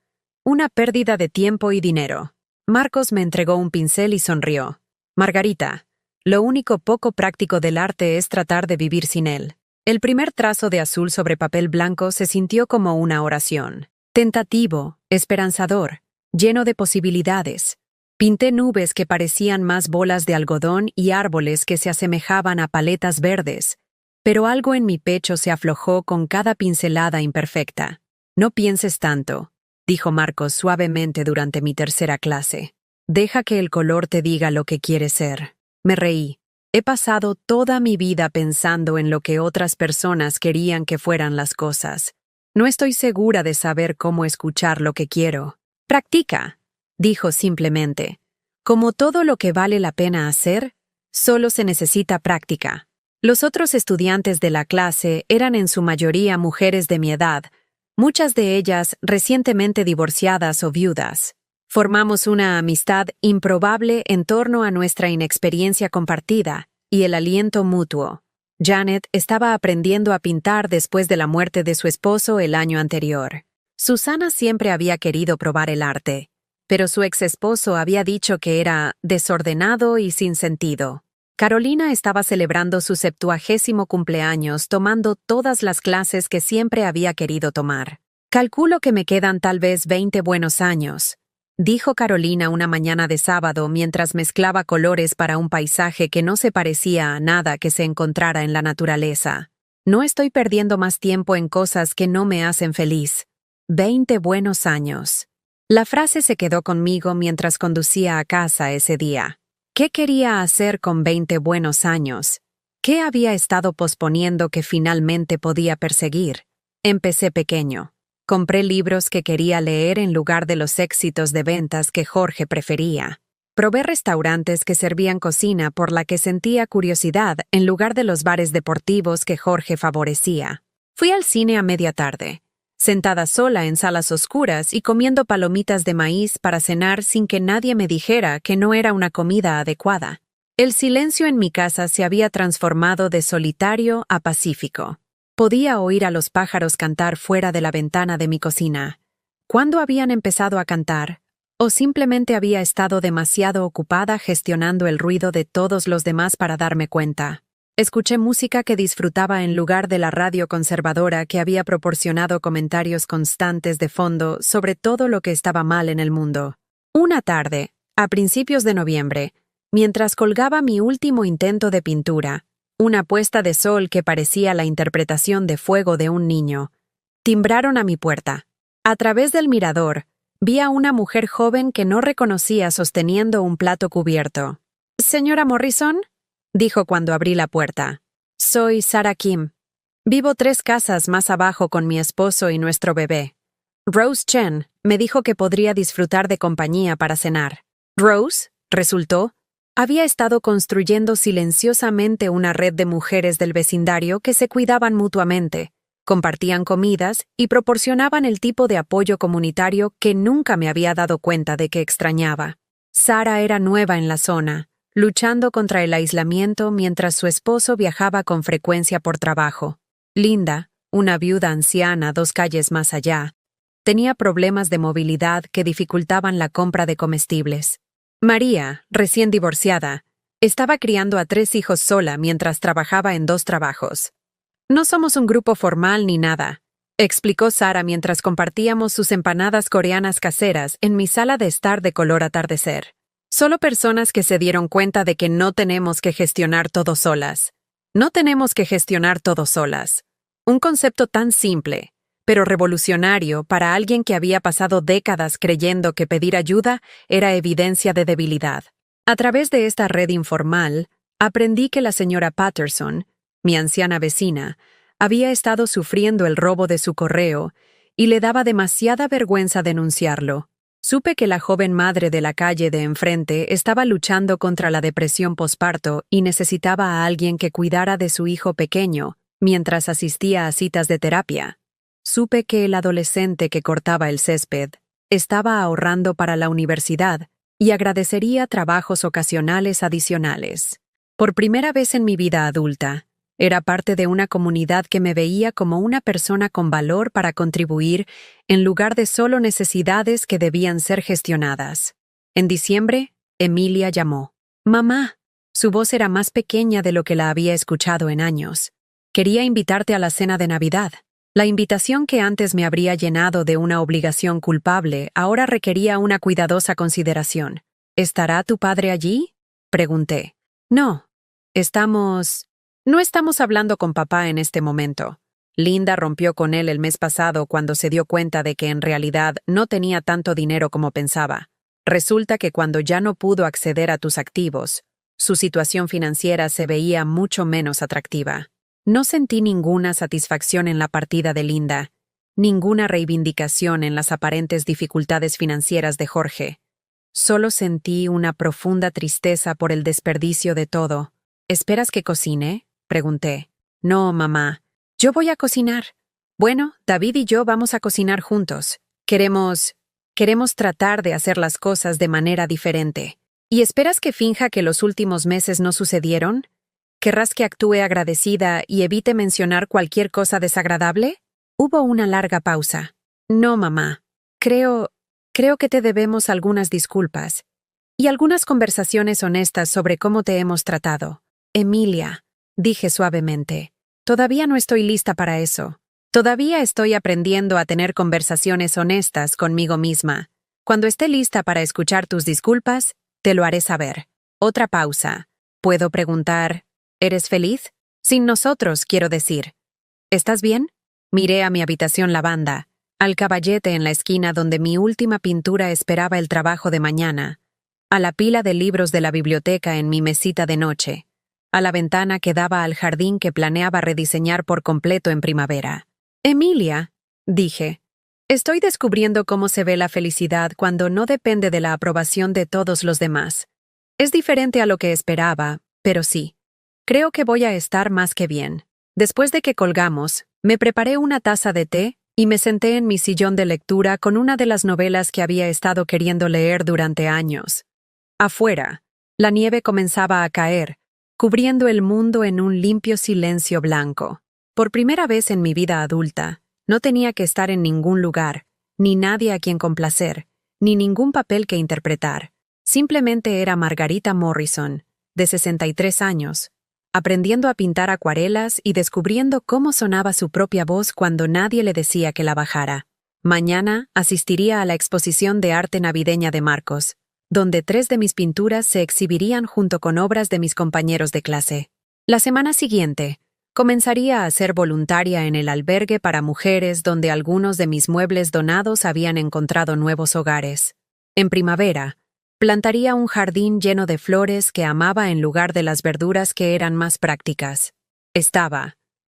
Una pérdida de tiempo y dinero. Marcos me entregó un pincel y sonrió. Margarita, lo único poco práctico del arte es tratar de vivir sin él. El primer trazo de azul sobre papel blanco se sintió como una oración. Tentativo, esperanzador, lleno de posibilidades. Pinté nubes que parecían más bolas de algodón y árboles que se asemejaban a paletas verdes, pero algo en mi pecho se aflojó con cada pincelada imperfecta. No pienses tanto, dijo Marcos suavemente durante mi tercera clase. Deja que el color te diga lo que quieres ser. Me reí. He pasado toda mi vida pensando en lo que otras personas querían que fueran las cosas. No estoy segura de saber cómo escuchar lo que quiero. Practica, dijo simplemente. Como todo lo que vale la pena hacer, solo se necesita práctica. Los otros estudiantes de la clase eran en su mayoría mujeres de mi edad, muchas de ellas recientemente divorciadas o viudas. Formamos una amistad improbable en torno a nuestra inexperiencia compartida y el aliento mutuo. Janet estaba aprendiendo a pintar después de la muerte de su esposo el año anterior. Susana siempre había querido probar el arte, pero su ex esposo había dicho que era desordenado y sin sentido. Carolina estaba celebrando su 70º cumpleaños tomando todas las clases que siempre había querido tomar. Calculo que me quedan tal vez 20 buenos años, dijo Carolina una mañana de sábado mientras mezclaba colores para un paisaje que no se parecía a nada que se encontrara en la naturaleza. No estoy perdiendo más tiempo en cosas que no me hacen feliz. 20 buenos años. La frase se quedó conmigo mientras conducía a casa ese día. ¿Qué quería hacer con 20 buenos años? ¿Qué había estado posponiendo que finalmente podía perseguir? Empecé pequeño. Compré libros que quería leer en lugar de los éxitos de ventas que Jorge prefería. Probé restaurantes que servían cocina por la que sentía curiosidad en lugar de los bares deportivos que Jorge favorecía. Fui al cine a media tarde, sentada sola en salas oscuras y comiendo palomitas de maíz para cenar sin que nadie me dijera que no era una comida adecuada. El silencio en mi casa se había transformado de solitario a pacífico. Podía oír a los pájaros cantar fuera de la ventana de mi cocina. ¿Cuándo habían empezado a cantar? ¿O simplemente había estado demasiado ocupada gestionando el ruido de todos los demás para darme cuenta? Escuché música que disfrutaba en lugar de la radio conservadora que había proporcionado comentarios constantes de fondo sobre todo lo que estaba mal en el mundo. Una tarde, a principios de noviembre, mientras colgaba mi último intento de pintura, una puesta de sol que parecía la interpretación de fuego de un niño, timbraron a mi puerta. A través del mirador, vi a una mujer joven que no reconocía sosteniendo un plato cubierto. «¿Señora Morrison?», dijo cuando abrí la puerta. «Soy Sarah Kim. Vivo 3 casas más abajo con mi esposo y nuestro bebé. Rose Chen me dijo que podría disfrutar de compañía para cenar». Rose, resultó, había estado construyendo silenciosamente una red de mujeres del vecindario que se cuidaban mutuamente, compartían comidas y proporcionaban el tipo de apoyo comunitario que nunca me había dado cuenta de que extrañaba. Sarah era nueva en la zona, luchando contra el aislamiento mientras su esposo viajaba con frecuencia por trabajo. Linda, una viuda anciana 2 calles más allá, tenía problemas de movilidad que dificultaban la compra de comestibles. María, recién divorciada, estaba criando a 3 hijos sola mientras trabajaba en 2 trabajos. «No somos un grupo formal ni nada», explicó Sarah mientras compartíamos sus empanadas coreanas caseras en mi sala de estar de color atardecer. «Solo personas que se dieron cuenta de que no tenemos que gestionar todo solas. No tenemos que gestionar todo solas. Un concepto tan simple, pero revolucionario para alguien que había pasado décadas creyendo que pedir ayuda era evidencia de debilidad. A través de esta red informal, aprendí que la señora Patterson, mi anciana vecina, había estado sufriendo el robo de su correo y le daba demasiada vergüenza denunciarlo. Supe que la joven madre de la calle de enfrente estaba luchando contra la depresión posparto y necesitaba a alguien que cuidara de su hijo pequeño mientras asistía a citas de terapia. Supe que el adolescente que cortaba el césped estaba ahorrando para la universidad y agradecería trabajos ocasionales adicionales. Por primera vez en mi vida adulta, era parte de una comunidad que me veía como una persona con valor para contribuir en lugar de solo necesidades que debían ser gestionadas. En diciembre, Emilia llamó. «Mamá». Su voz era más pequeña de lo que la había escuchado en años. «Quería invitarte a la cena de Navidad». La invitación que antes me habría llenado de una obligación culpable ahora requería una cuidadosa consideración. «¿Estará tu padre allí?», pregunté. «No. No estamos hablando con papá en este momento. Linda rompió con él el mes pasado cuando se dio cuenta de que en realidad no tenía tanto dinero como pensaba. Resulta que cuando ya no pudo acceder a tus activos, su situación financiera se veía mucho menos atractiva. No sentí ninguna satisfacción en la partida de Linda, ninguna reivindicación en las aparentes dificultades financieras de Jorge. Solo sentí una profunda tristeza por el desperdicio de todo. «¿Esperas que cocine?», pregunté. «No, mamá. Yo voy a cocinar». «Bueno, David y yo vamos a cocinar juntos. Queremos tratar de hacer las cosas de manera diferente». «¿Y esperas que finja que los últimos meses no sucedieron? ¿Querrás que actúe agradecida y evite mencionar cualquier cosa desagradable?» Hubo una larga pausa. «No, mamá. Creo que te debemos algunas disculpas y algunas conversaciones honestas sobre cómo te hemos tratado». «Emilia», dije suavemente, «todavía no estoy lista para eso. Todavía estoy aprendiendo a tener conversaciones honestas conmigo misma. Cuando esté lista para escuchar tus disculpas, te lo haré saber». Otra pausa. «¿Puedo preguntar, eres feliz? Sin nosotros, quiero decir. ¿Estás bien?» Miré a mi habitación lavanda, al caballete en la esquina donde mi última pintura esperaba el trabajo de mañana, a la pila de libros de la biblioteca en mi mesita de noche, a la ventana que daba al jardín que planeaba rediseñar por completo en primavera. «Emilia», dije, «estoy descubriendo cómo se ve la felicidad cuando no depende de la aprobación de todos los demás. Es diferente a lo que esperaba, pero sí. Creo que voy a estar más que bien». Después de que colgamos, me preparé una taza de té y me senté en mi sillón de lectura con una de las novelas que había estado queriendo leer durante años. Afuera, la nieve comenzaba a caer, cubriendo el mundo en un limpio silencio blanco. Por primera vez en mi vida adulta, no tenía que estar en ningún lugar, ni nadie a quien complacer, ni ningún papel que interpretar. Simplemente era Margarita Morrison, de 63 años, aprendiendo a pintar acuarelas y descubriendo cómo sonaba su propia voz cuando nadie le decía que la bajara. Mañana asistiría a la exposición de arte navideña de Marcos, donde 3 de mis pinturas se exhibirían junto con obras de mis compañeros de clase. La semana siguiente, comenzaría a ser voluntaria en el albergue para mujeres donde algunos de mis muebles donados habían encontrado nuevos hogares. En primavera, plantaría un jardín lleno de flores que amaba en lugar de las verduras que eran más prácticas.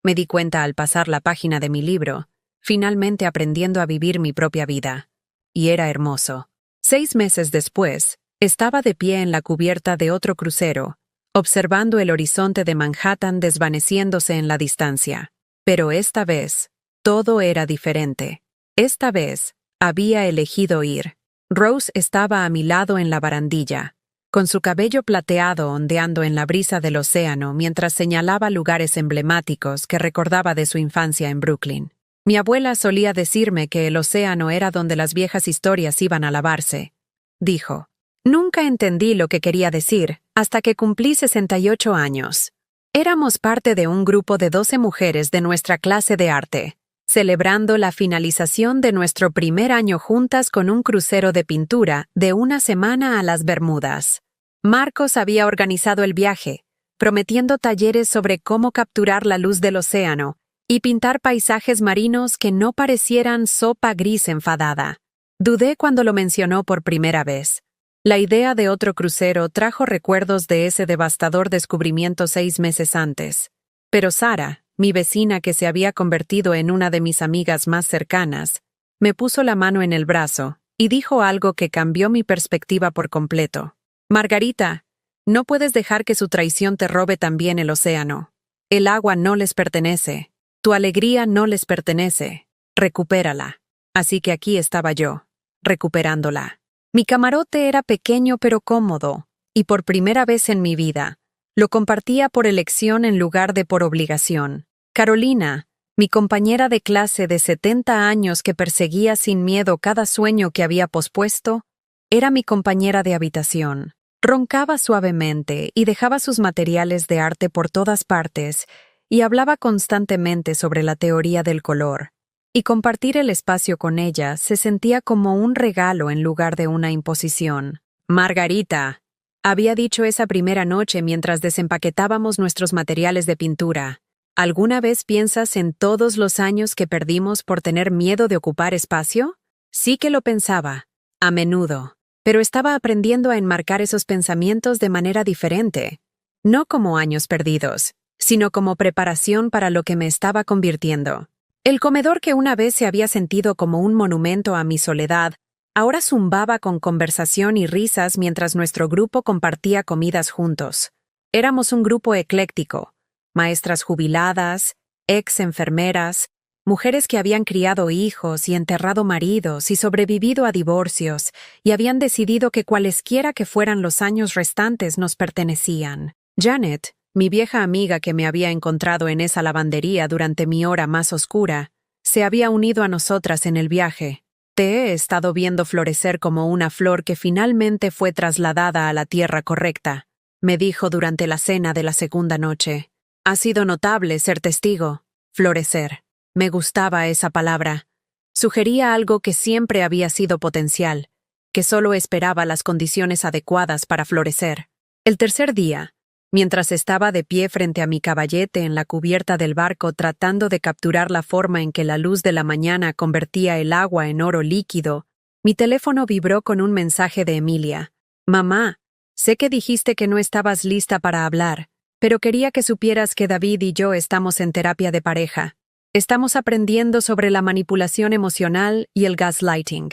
Me di cuenta al pasar la página de mi libro, finalmente aprendiendo a vivir mi propia vida. Y era hermoso. 6 meses después, estaba de pie en la cubierta de otro crucero, observando el horizonte de Manhattan desvaneciéndose en la distancia. Pero esta vez, todo era diferente. Esta vez, había elegido ir. Rose estaba a mi lado en la barandilla, con su cabello plateado ondeando en la brisa del océano mientras señalaba lugares emblemáticos que recordaba de su infancia en Brooklyn. Mi abuela solía decirme que el océano era donde las viejas historias iban a lavarse, dijo. Nunca entendí lo que quería decir hasta que cumplí 68 años. Éramos parte de un grupo de 12 mujeres de nuestra clase de arte, celebrando la finalización de nuestro primer año juntas con un crucero de pintura de una semana a las Bermudas. Marcos había organizado el viaje, prometiendo talleres sobre cómo capturar la luz del océano y pintar paisajes marinos que no parecieran sopa gris enfadada. Dudé cuando lo mencionó por primera vez. La idea de otro crucero trajo recuerdos de ese devastador descubrimiento 6 meses antes. Pero Sara, mi vecina que se había convertido en una de mis amigas más cercanas, me puso la mano en el brazo y dijo algo que cambió mi perspectiva por completo. Margarita, no puedes dejar que su traición te robe también el océano. El agua no les pertenece. Tu alegría no les pertenece. Recupérala. Así que aquí estaba yo, recuperándola. Mi camarote era pequeño pero cómodo, y por primera vez en mi vida, lo compartía por elección en lugar de por obligación. Carolina, mi compañera de clase de 70 años que perseguía sin miedo cada sueño que había pospuesto, era mi compañera de habitación. Roncaba suavemente y dejaba sus materiales de arte por todas partes y hablaba constantemente sobre la teoría del color. Y compartir el espacio con ella se sentía como un regalo en lugar de una imposición. Margarita, había dicho esa primera noche mientras desempaquetábamos nuestros materiales de pintura. ¿Alguna vez piensas en todos los años que perdimos por tener miedo de ocupar espacio? Sí que lo pensaba, a menudo, pero estaba aprendiendo a enmarcar esos pensamientos de manera diferente, no como años perdidos, sino como preparación para lo que me estaba convirtiendo. El comedor que una vez se había sentido como un monumento a mi soledad, ahora zumbaba con conversación y risas mientras nuestro grupo compartía comidas juntos. Éramos un grupo ecléctico, maestras jubiladas, ex-enfermeras, mujeres que habían criado hijos y enterrado maridos y sobrevivido a divorcios y habían decidido que cualesquiera que fueran los años restantes nos pertenecían. Janet, mi vieja amiga que me había encontrado en esa lavandería durante mi hora más oscura, se había unido a nosotras en el viaje. Te he estado viendo florecer como una flor que finalmente fue trasladada a la tierra correcta, me dijo durante la cena de la segunda noche. Ha sido notable ser testigo. Florecer. Me gustaba esa palabra. Sugería algo que siempre había sido potencial, que solo esperaba las condiciones adecuadas para florecer. El tercer día, mientras estaba de pie frente a mi caballete en la cubierta del barco tratando de capturar la forma en que la luz de la mañana convertía el agua en oro líquido, mi teléfono vibró con un mensaje de Emilia. Mamá, sé que dijiste que no estabas lista para hablar, pero quería que supieras que David y yo estamos en terapia de pareja. Estamos aprendiendo sobre la manipulación emocional y el gaslighting.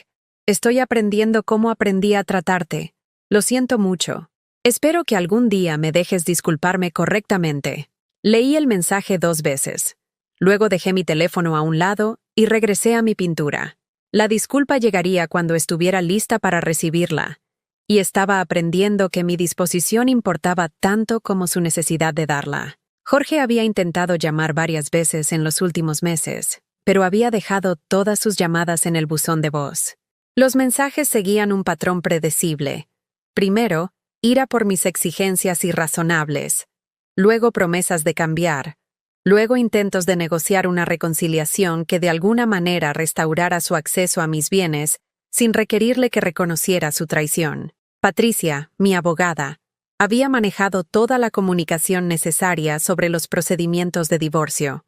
Estoy aprendiendo cómo aprendí a tratarte. Lo siento mucho. Espero que algún día me dejes disculparme correctamente. Leí el mensaje 2 veces. Luego dejé mi teléfono a un lado y regresé a mi pintura. La disculpa llegaría cuando estuviera lista para recibirla. Y estaba aprendiendo que mi disposición importaba tanto como su necesidad de darla. Jorge había intentado llamar varias veces en los últimos meses, pero había dejado todas sus llamadas en el buzón de voz. Los mensajes seguían un patrón predecible. Primero, ira por mis exigencias irrazonables. Luego promesas de cambiar. Luego intentos de negociar una reconciliación que de alguna manera restaurara su acceso a mis bienes sin requerirle que reconociera su traición. Patricia, mi abogada, había manejado toda la comunicación necesaria sobre los procedimientos de divorcio.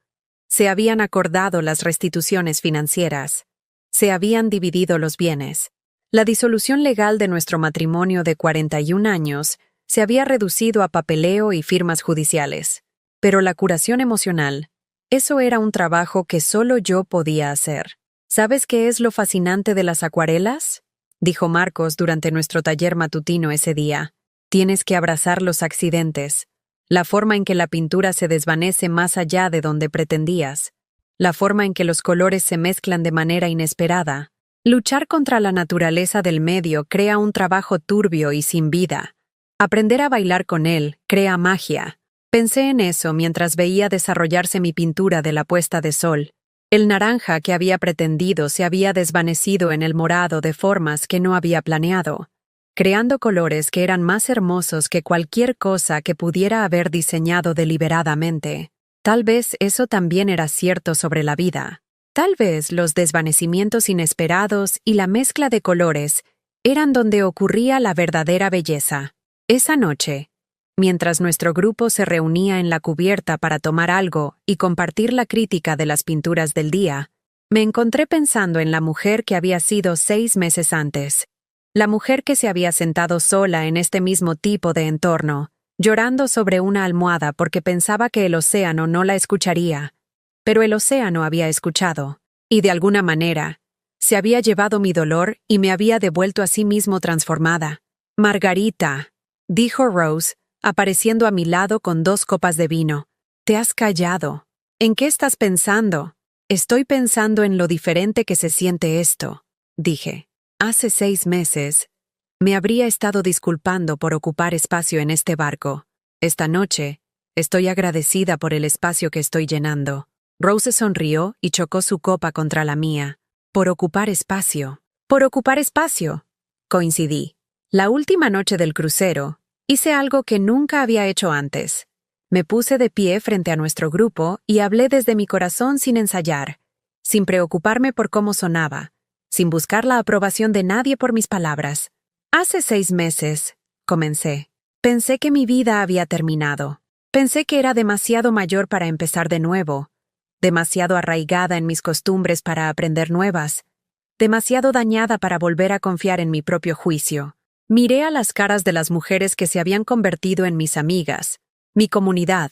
Se habían acordado las restituciones financieras. Se habían dividido los bienes. La disolución legal de nuestro matrimonio de 41 años se había reducido a papeleo y firmas judiciales. Pero la curación emocional, eso era un trabajo que solo yo podía hacer. ¿Sabes qué es lo fascinante de las acuarelas?, dijo Marcos durante nuestro taller matutino ese día. Tienes que abrazar los accidentes, la forma en que la pintura se desvanece más allá de donde pretendías, la forma en que los colores se mezclan de manera inesperada. Luchar contra la naturaleza del medio crea un trabajo turbio y sin vida. Aprender a bailar con él crea magia. Pensé en eso mientras veía desarrollarse mi pintura de la puesta de sol. El naranja que había pretendido se había desvanecido en el morado de formas que no había planeado, creando colores que eran más hermosos que cualquier cosa que pudiera haber diseñado deliberadamente. Tal vez eso también era cierto sobre la vida. Tal vez los desvanecimientos inesperados y la mezcla de colores eran donde ocurría la verdadera belleza. Esa noche, mientras nuestro grupo se reunía en la cubierta para tomar algo y compartir la crítica de las pinturas del día, me encontré pensando en la mujer que había sido 6 meses antes. La mujer que se había sentado sola en este mismo tipo de entorno, llorando sobre una almohada porque pensaba que el océano no la escucharía. Pero el océano había escuchado, y de alguna manera, se había llevado mi dolor y me había devuelto a sí mismo transformada. «Margarita», dijo Rose, apareciendo a mi lado con 2 copas de vino. «Te has callado. ¿En qué estás pensando?» «Estoy pensando en lo diferente que se siente esto», dije. Hace 6 meses, me habría estado disculpando por ocupar espacio en este barco. Esta noche, estoy agradecida por el espacio que estoy llenando. Rose sonrió y chocó su copa contra la mía. Por ocupar espacio. Por ocupar espacio. Coincidí. La última noche del crucero, hice algo que nunca había hecho antes. Me puse de pie frente a nuestro grupo y hablé desde mi corazón sin ensayar, sin preocuparme por cómo sonaba, sin buscar la aprobación de nadie por mis palabras. Hace 6 meses, comencé. Pensé que mi vida había terminado. Pensé que era demasiado mayor para empezar de nuevo, demasiado arraigada en mis costumbres para aprender nuevas, demasiado dañada para volver a confiar en mi propio juicio. Miré a las caras de las mujeres que se habían convertido en mis amigas, mi comunidad,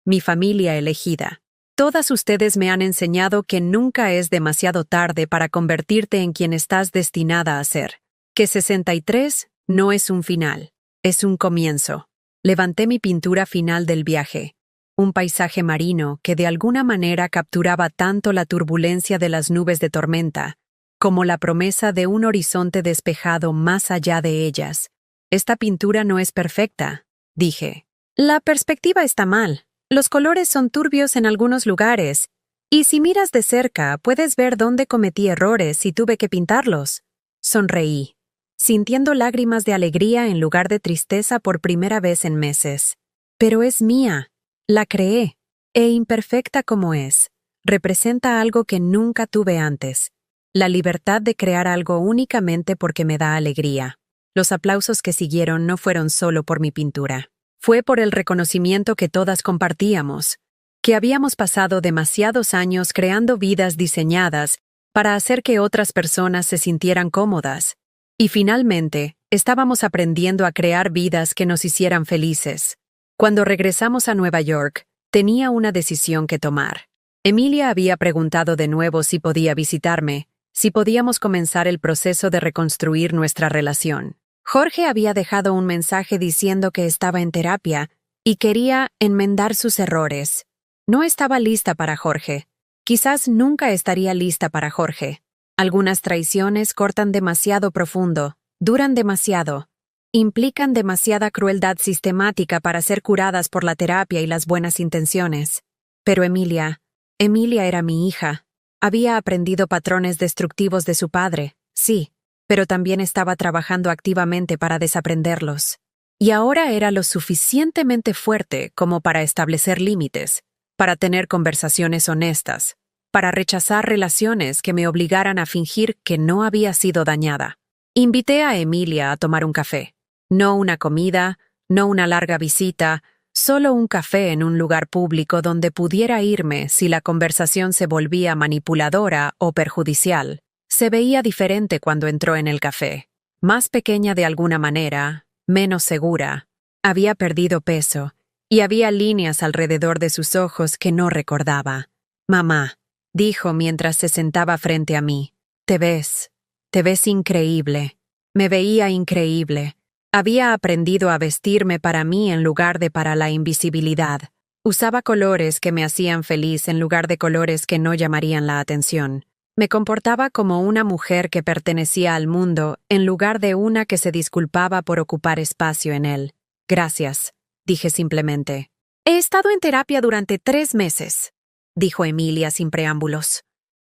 mi familia elegida. Todas ustedes me han enseñado que nunca es demasiado tarde para convertirte en quien estás destinada a ser. Que 63 no es un final, es un comienzo. Levanté mi pintura final del viaje, un paisaje marino que de alguna manera capturaba tanto la turbulencia de las nubes de tormenta, como la promesa de un horizonte despejado más allá de ellas. Esta pintura no es perfecta, dije. La perspectiva está mal. Los colores son turbios en algunos lugares, y si miras de cerca puedes ver dónde cometí errores y tuve que pintarlos. Sonreí, sintiendo lágrimas de alegría en lugar de tristeza por primera vez en meses. Pero es mía, la creé, e imperfecta como es, representa algo que nunca tuve antes, la libertad de crear algo únicamente porque me da alegría. Los aplausos que siguieron no fueron solo por mi pintura. Fue por el reconocimiento que todas compartíamos, que habíamos pasado demasiados años creando vidas diseñadas para hacer que otras personas se sintieran cómodas, y finalmente, estábamos aprendiendo a crear vidas que nos hicieran felices. Cuando regresamos a Nueva York, tenía una decisión que tomar. Emilia había preguntado de nuevo si podía visitarme, si podíamos comenzar el proceso de reconstruir nuestra relación. Jorge había dejado un mensaje diciendo que estaba en terapia y quería enmendar sus errores. No estaba lista para Jorge. Quizás nunca estaría lista para Jorge. Algunas traiciones cortan demasiado profundo, duran demasiado, implican demasiada crueldad sistemática para ser curadas por la terapia y las buenas intenciones. Pero Emilia era mi hija. Había aprendido patrones destructivos de su padre, sí, pero también estaba trabajando activamente para desaprenderlos. Y ahora era lo suficientemente fuerte como para establecer límites, para tener conversaciones honestas, para rechazar relaciones que me obligaran a fingir que no había sido dañada. Invité a Emilia a tomar un café. No una comida, no una larga visita, solo un café en un lugar público donde pudiera irme si la conversación se volvía manipuladora o perjudicial. Se veía diferente cuando entró en el café. Más pequeña de alguna manera, menos segura. Había perdido peso, y había líneas alrededor de sus ojos que no recordaba. «Mamá», dijo mientras se sentaba frente a mí, te ves increíble». Me veía increíble. Había aprendido a vestirme para mí en lugar de para la invisibilidad. Usaba colores que me hacían feliz en lugar de colores que no llamarían la atención. Me comportaba como una mujer que pertenecía al mundo en lugar de una que se disculpaba por ocupar espacio en él. «Gracias», dije simplemente. «He estado en terapia durante 3 meses», dijo Emilia sin preámbulos.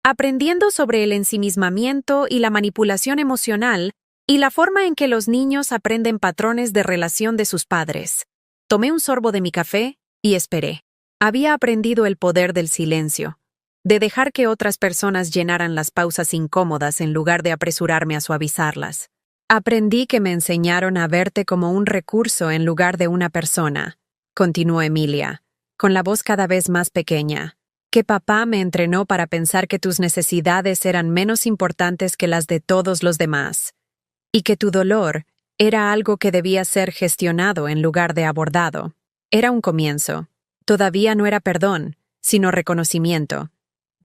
«Aprendiendo sobre el ensimismamiento y la manipulación emocional y la forma en que los niños aprenden patrones de relación de sus padres». Tomé un sorbo de mi café y esperé. Había aprendido el poder del silencio, de dejar que otras personas llenaran las pausas incómodas en lugar de apresurarme a suavizarlas. Aprendí que me enseñaron a verte como un recurso en lugar de una persona, continuó Emilia, con la voz cada vez más pequeña. Que papá me entrenó para pensar que tus necesidades eran menos importantes que las de todos los demás, y que tu dolor era algo que debía ser gestionado en lugar de abordado. Era un comienzo. Todavía no era perdón, sino reconocimiento.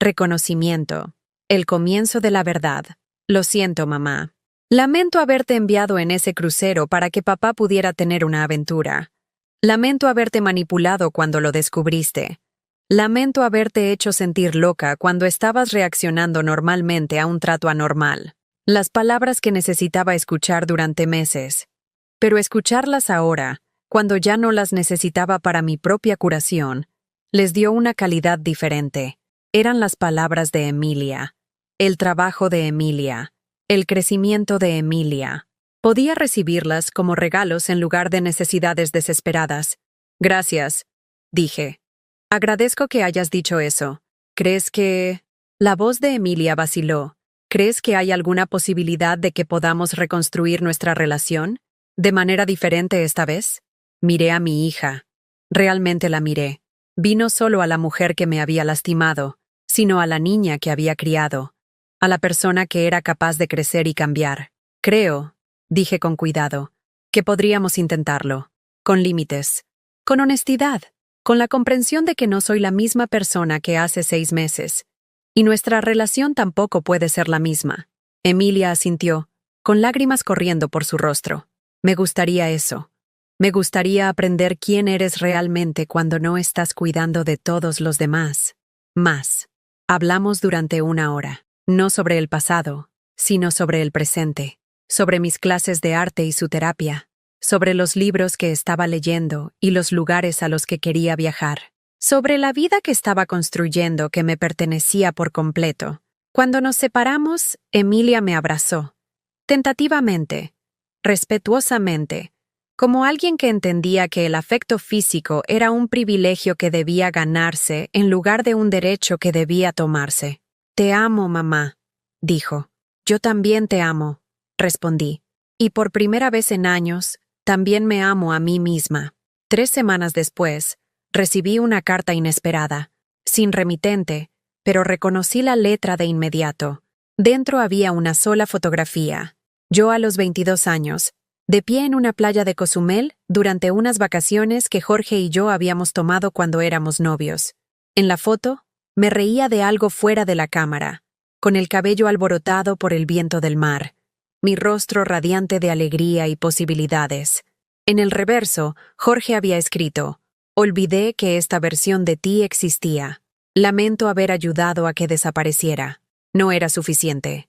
Reconocimiento. El comienzo de la verdad. Lo siento, mamá. Lamento haberte enviado en ese crucero para que papá pudiera tener una aventura. Lamento haberte manipulado cuando lo descubriste. Lamento haberte hecho sentir loca cuando estabas reaccionando normalmente a un trato anormal. Las palabras que necesitaba escuchar durante meses. Pero escucharlas ahora, cuando ya no las necesitaba para mi propia curación, les dio una calidad diferente. Eran las palabras de Emilia, el trabajo de Emilia, el crecimiento de Emilia. Podía recibirlas como regalos en lugar de necesidades desesperadas. Gracias, dije. Agradezco que hayas dicho eso. ¿Crees que...? La voz de Emilia vaciló. ¿Crees que hay alguna posibilidad de que podamos reconstruir nuestra relación? ¿De manera diferente esta vez? Miré a mi hija. Realmente la miré. Vi no solo a la mujer que me había lastimado, sino a la niña que había criado, a la persona que era capaz de crecer y cambiar. Creo, dije con cuidado, que podríamos intentarlo, con límites, con honestidad, con la comprensión de que no soy la misma persona que hace 6 meses, y nuestra relación tampoco puede ser la misma. Emilia asintió, con lágrimas corriendo por su rostro. Me gustaría eso. Me gustaría aprender quién eres realmente cuando no estás cuidando de todos los demás. Más. Hablamos durante 1 hora, no sobre el pasado, sino sobre el presente, sobre mis clases de arte y su terapia, sobre los libros que estaba leyendo y los lugares a los que quería viajar, sobre la vida que estaba construyendo que me pertenecía por completo. Cuando nos separamos, Emilia me abrazó, tentativamente, respetuosamente, como alguien que entendía que el afecto físico era un privilegio que debía ganarse en lugar de un derecho que debía tomarse. Te amo, mamá, dijo. Yo también te amo, respondí. Y por primera vez en años, también me amo a mí misma. 3 semanas después, recibí una carta inesperada, sin remitente, pero reconocí la letra de inmediato. Dentro había una sola fotografía. Yo a los 22 años, de pie en una playa de Cozumel durante unas vacaciones que Jorge y yo habíamos tomado cuando éramos novios. En la foto, me reía de algo fuera de la cámara, con el cabello alborotado por el viento del mar, mi rostro radiante de alegría y posibilidades. En el reverso, Jorge había escrito: olvidé que esta versión de ti existía. Lamento haber ayudado a que desapareciera. No era suficiente.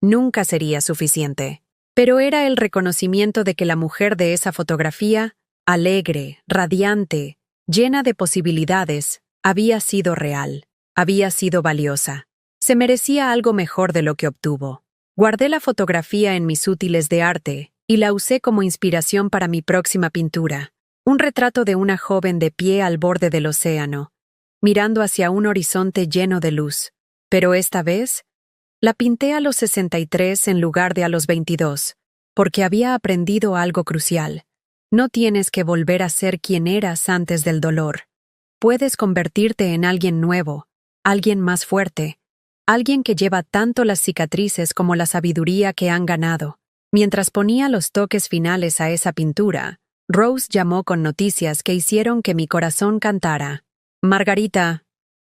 Nunca sería suficiente. Pero era el reconocimiento de que la mujer de esa fotografía, alegre, radiante, llena de posibilidades, había sido real, había sido valiosa. Se merecía algo mejor de lo que obtuvo. Guardé la fotografía en mis útiles de arte y la usé como inspiración para mi próxima pintura, un retrato de una joven de pie al borde del océano, mirando hacia un horizonte lleno de luz. Pero esta vez, la pinté a los 63 en lugar de a los 22, porque había aprendido algo crucial. No tienes que volver a ser quien eras antes del dolor. Puedes convertirte en alguien nuevo, alguien más fuerte, alguien que lleva tanto las cicatrices como la sabiduría que han ganado. Mientras ponía los toques finales a esa pintura, Rose llamó con noticias que hicieron que mi corazón cantara. Margarita,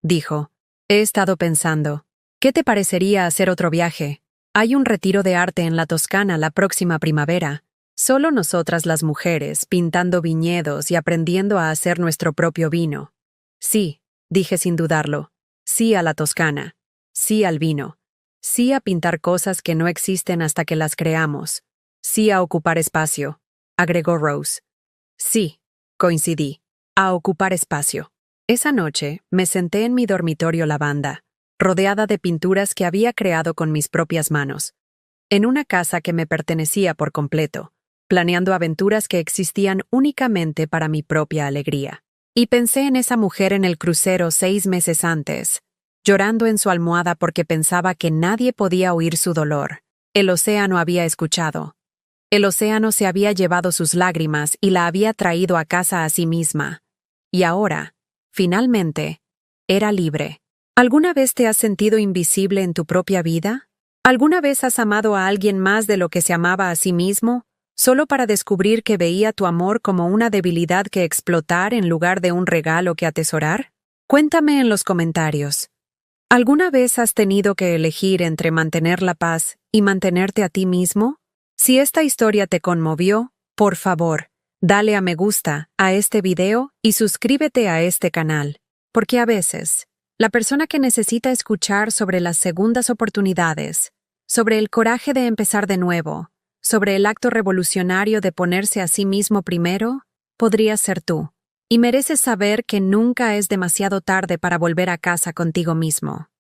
dijo, he estado pensando. ¿Qué te parecería hacer otro viaje? Hay un retiro de arte en la Toscana la próxima primavera. Solo nosotras las mujeres, pintando viñedos y aprendiendo a hacer nuestro propio vino. Sí, dije sin dudarlo. Sí a la Toscana. Sí al vino. Sí a pintar cosas que no existen hasta que las creamos. Sí a ocupar espacio, agregó Rose. Sí, coincidí. A ocupar espacio. Esa noche me senté en mi dormitorio lavanda, rodeada de pinturas que había creado con mis propias manos, en una casa que me pertenecía por completo, planeando aventuras que existían únicamente para mi propia alegría. Y pensé en esa mujer en el crucero 6 meses antes, llorando en su almohada porque pensaba que nadie podía oír su dolor. El océano había escuchado. El océano se había llevado sus lágrimas y la había traído a casa a sí misma. Y ahora, finalmente, era libre. ¿Alguna vez te has sentido invisible en tu propia vida? ¿Alguna vez has amado a alguien más de lo que se amaba a sí mismo, solo para descubrir que veía tu amor como una debilidad que explotar en lugar de un regalo que atesorar? Cuéntame en los comentarios. ¿Alguna vez has tenido que elegir entre mantener la paz y mantenerte a ti mismo? Si esta historia te conmovió, por favor, dale a me gusta a este video y suscríbete a este canal, porque a veces, la persona que necesita escuchar sobre las segundas oportunidades, sobre el coraje de empezar de nuevo, sobre el acto revolucionario de ponerse a sí mismo primero, podría ser tú. Y mereces saber que nunca es demasiado tarde para volver a casa contigo mismo.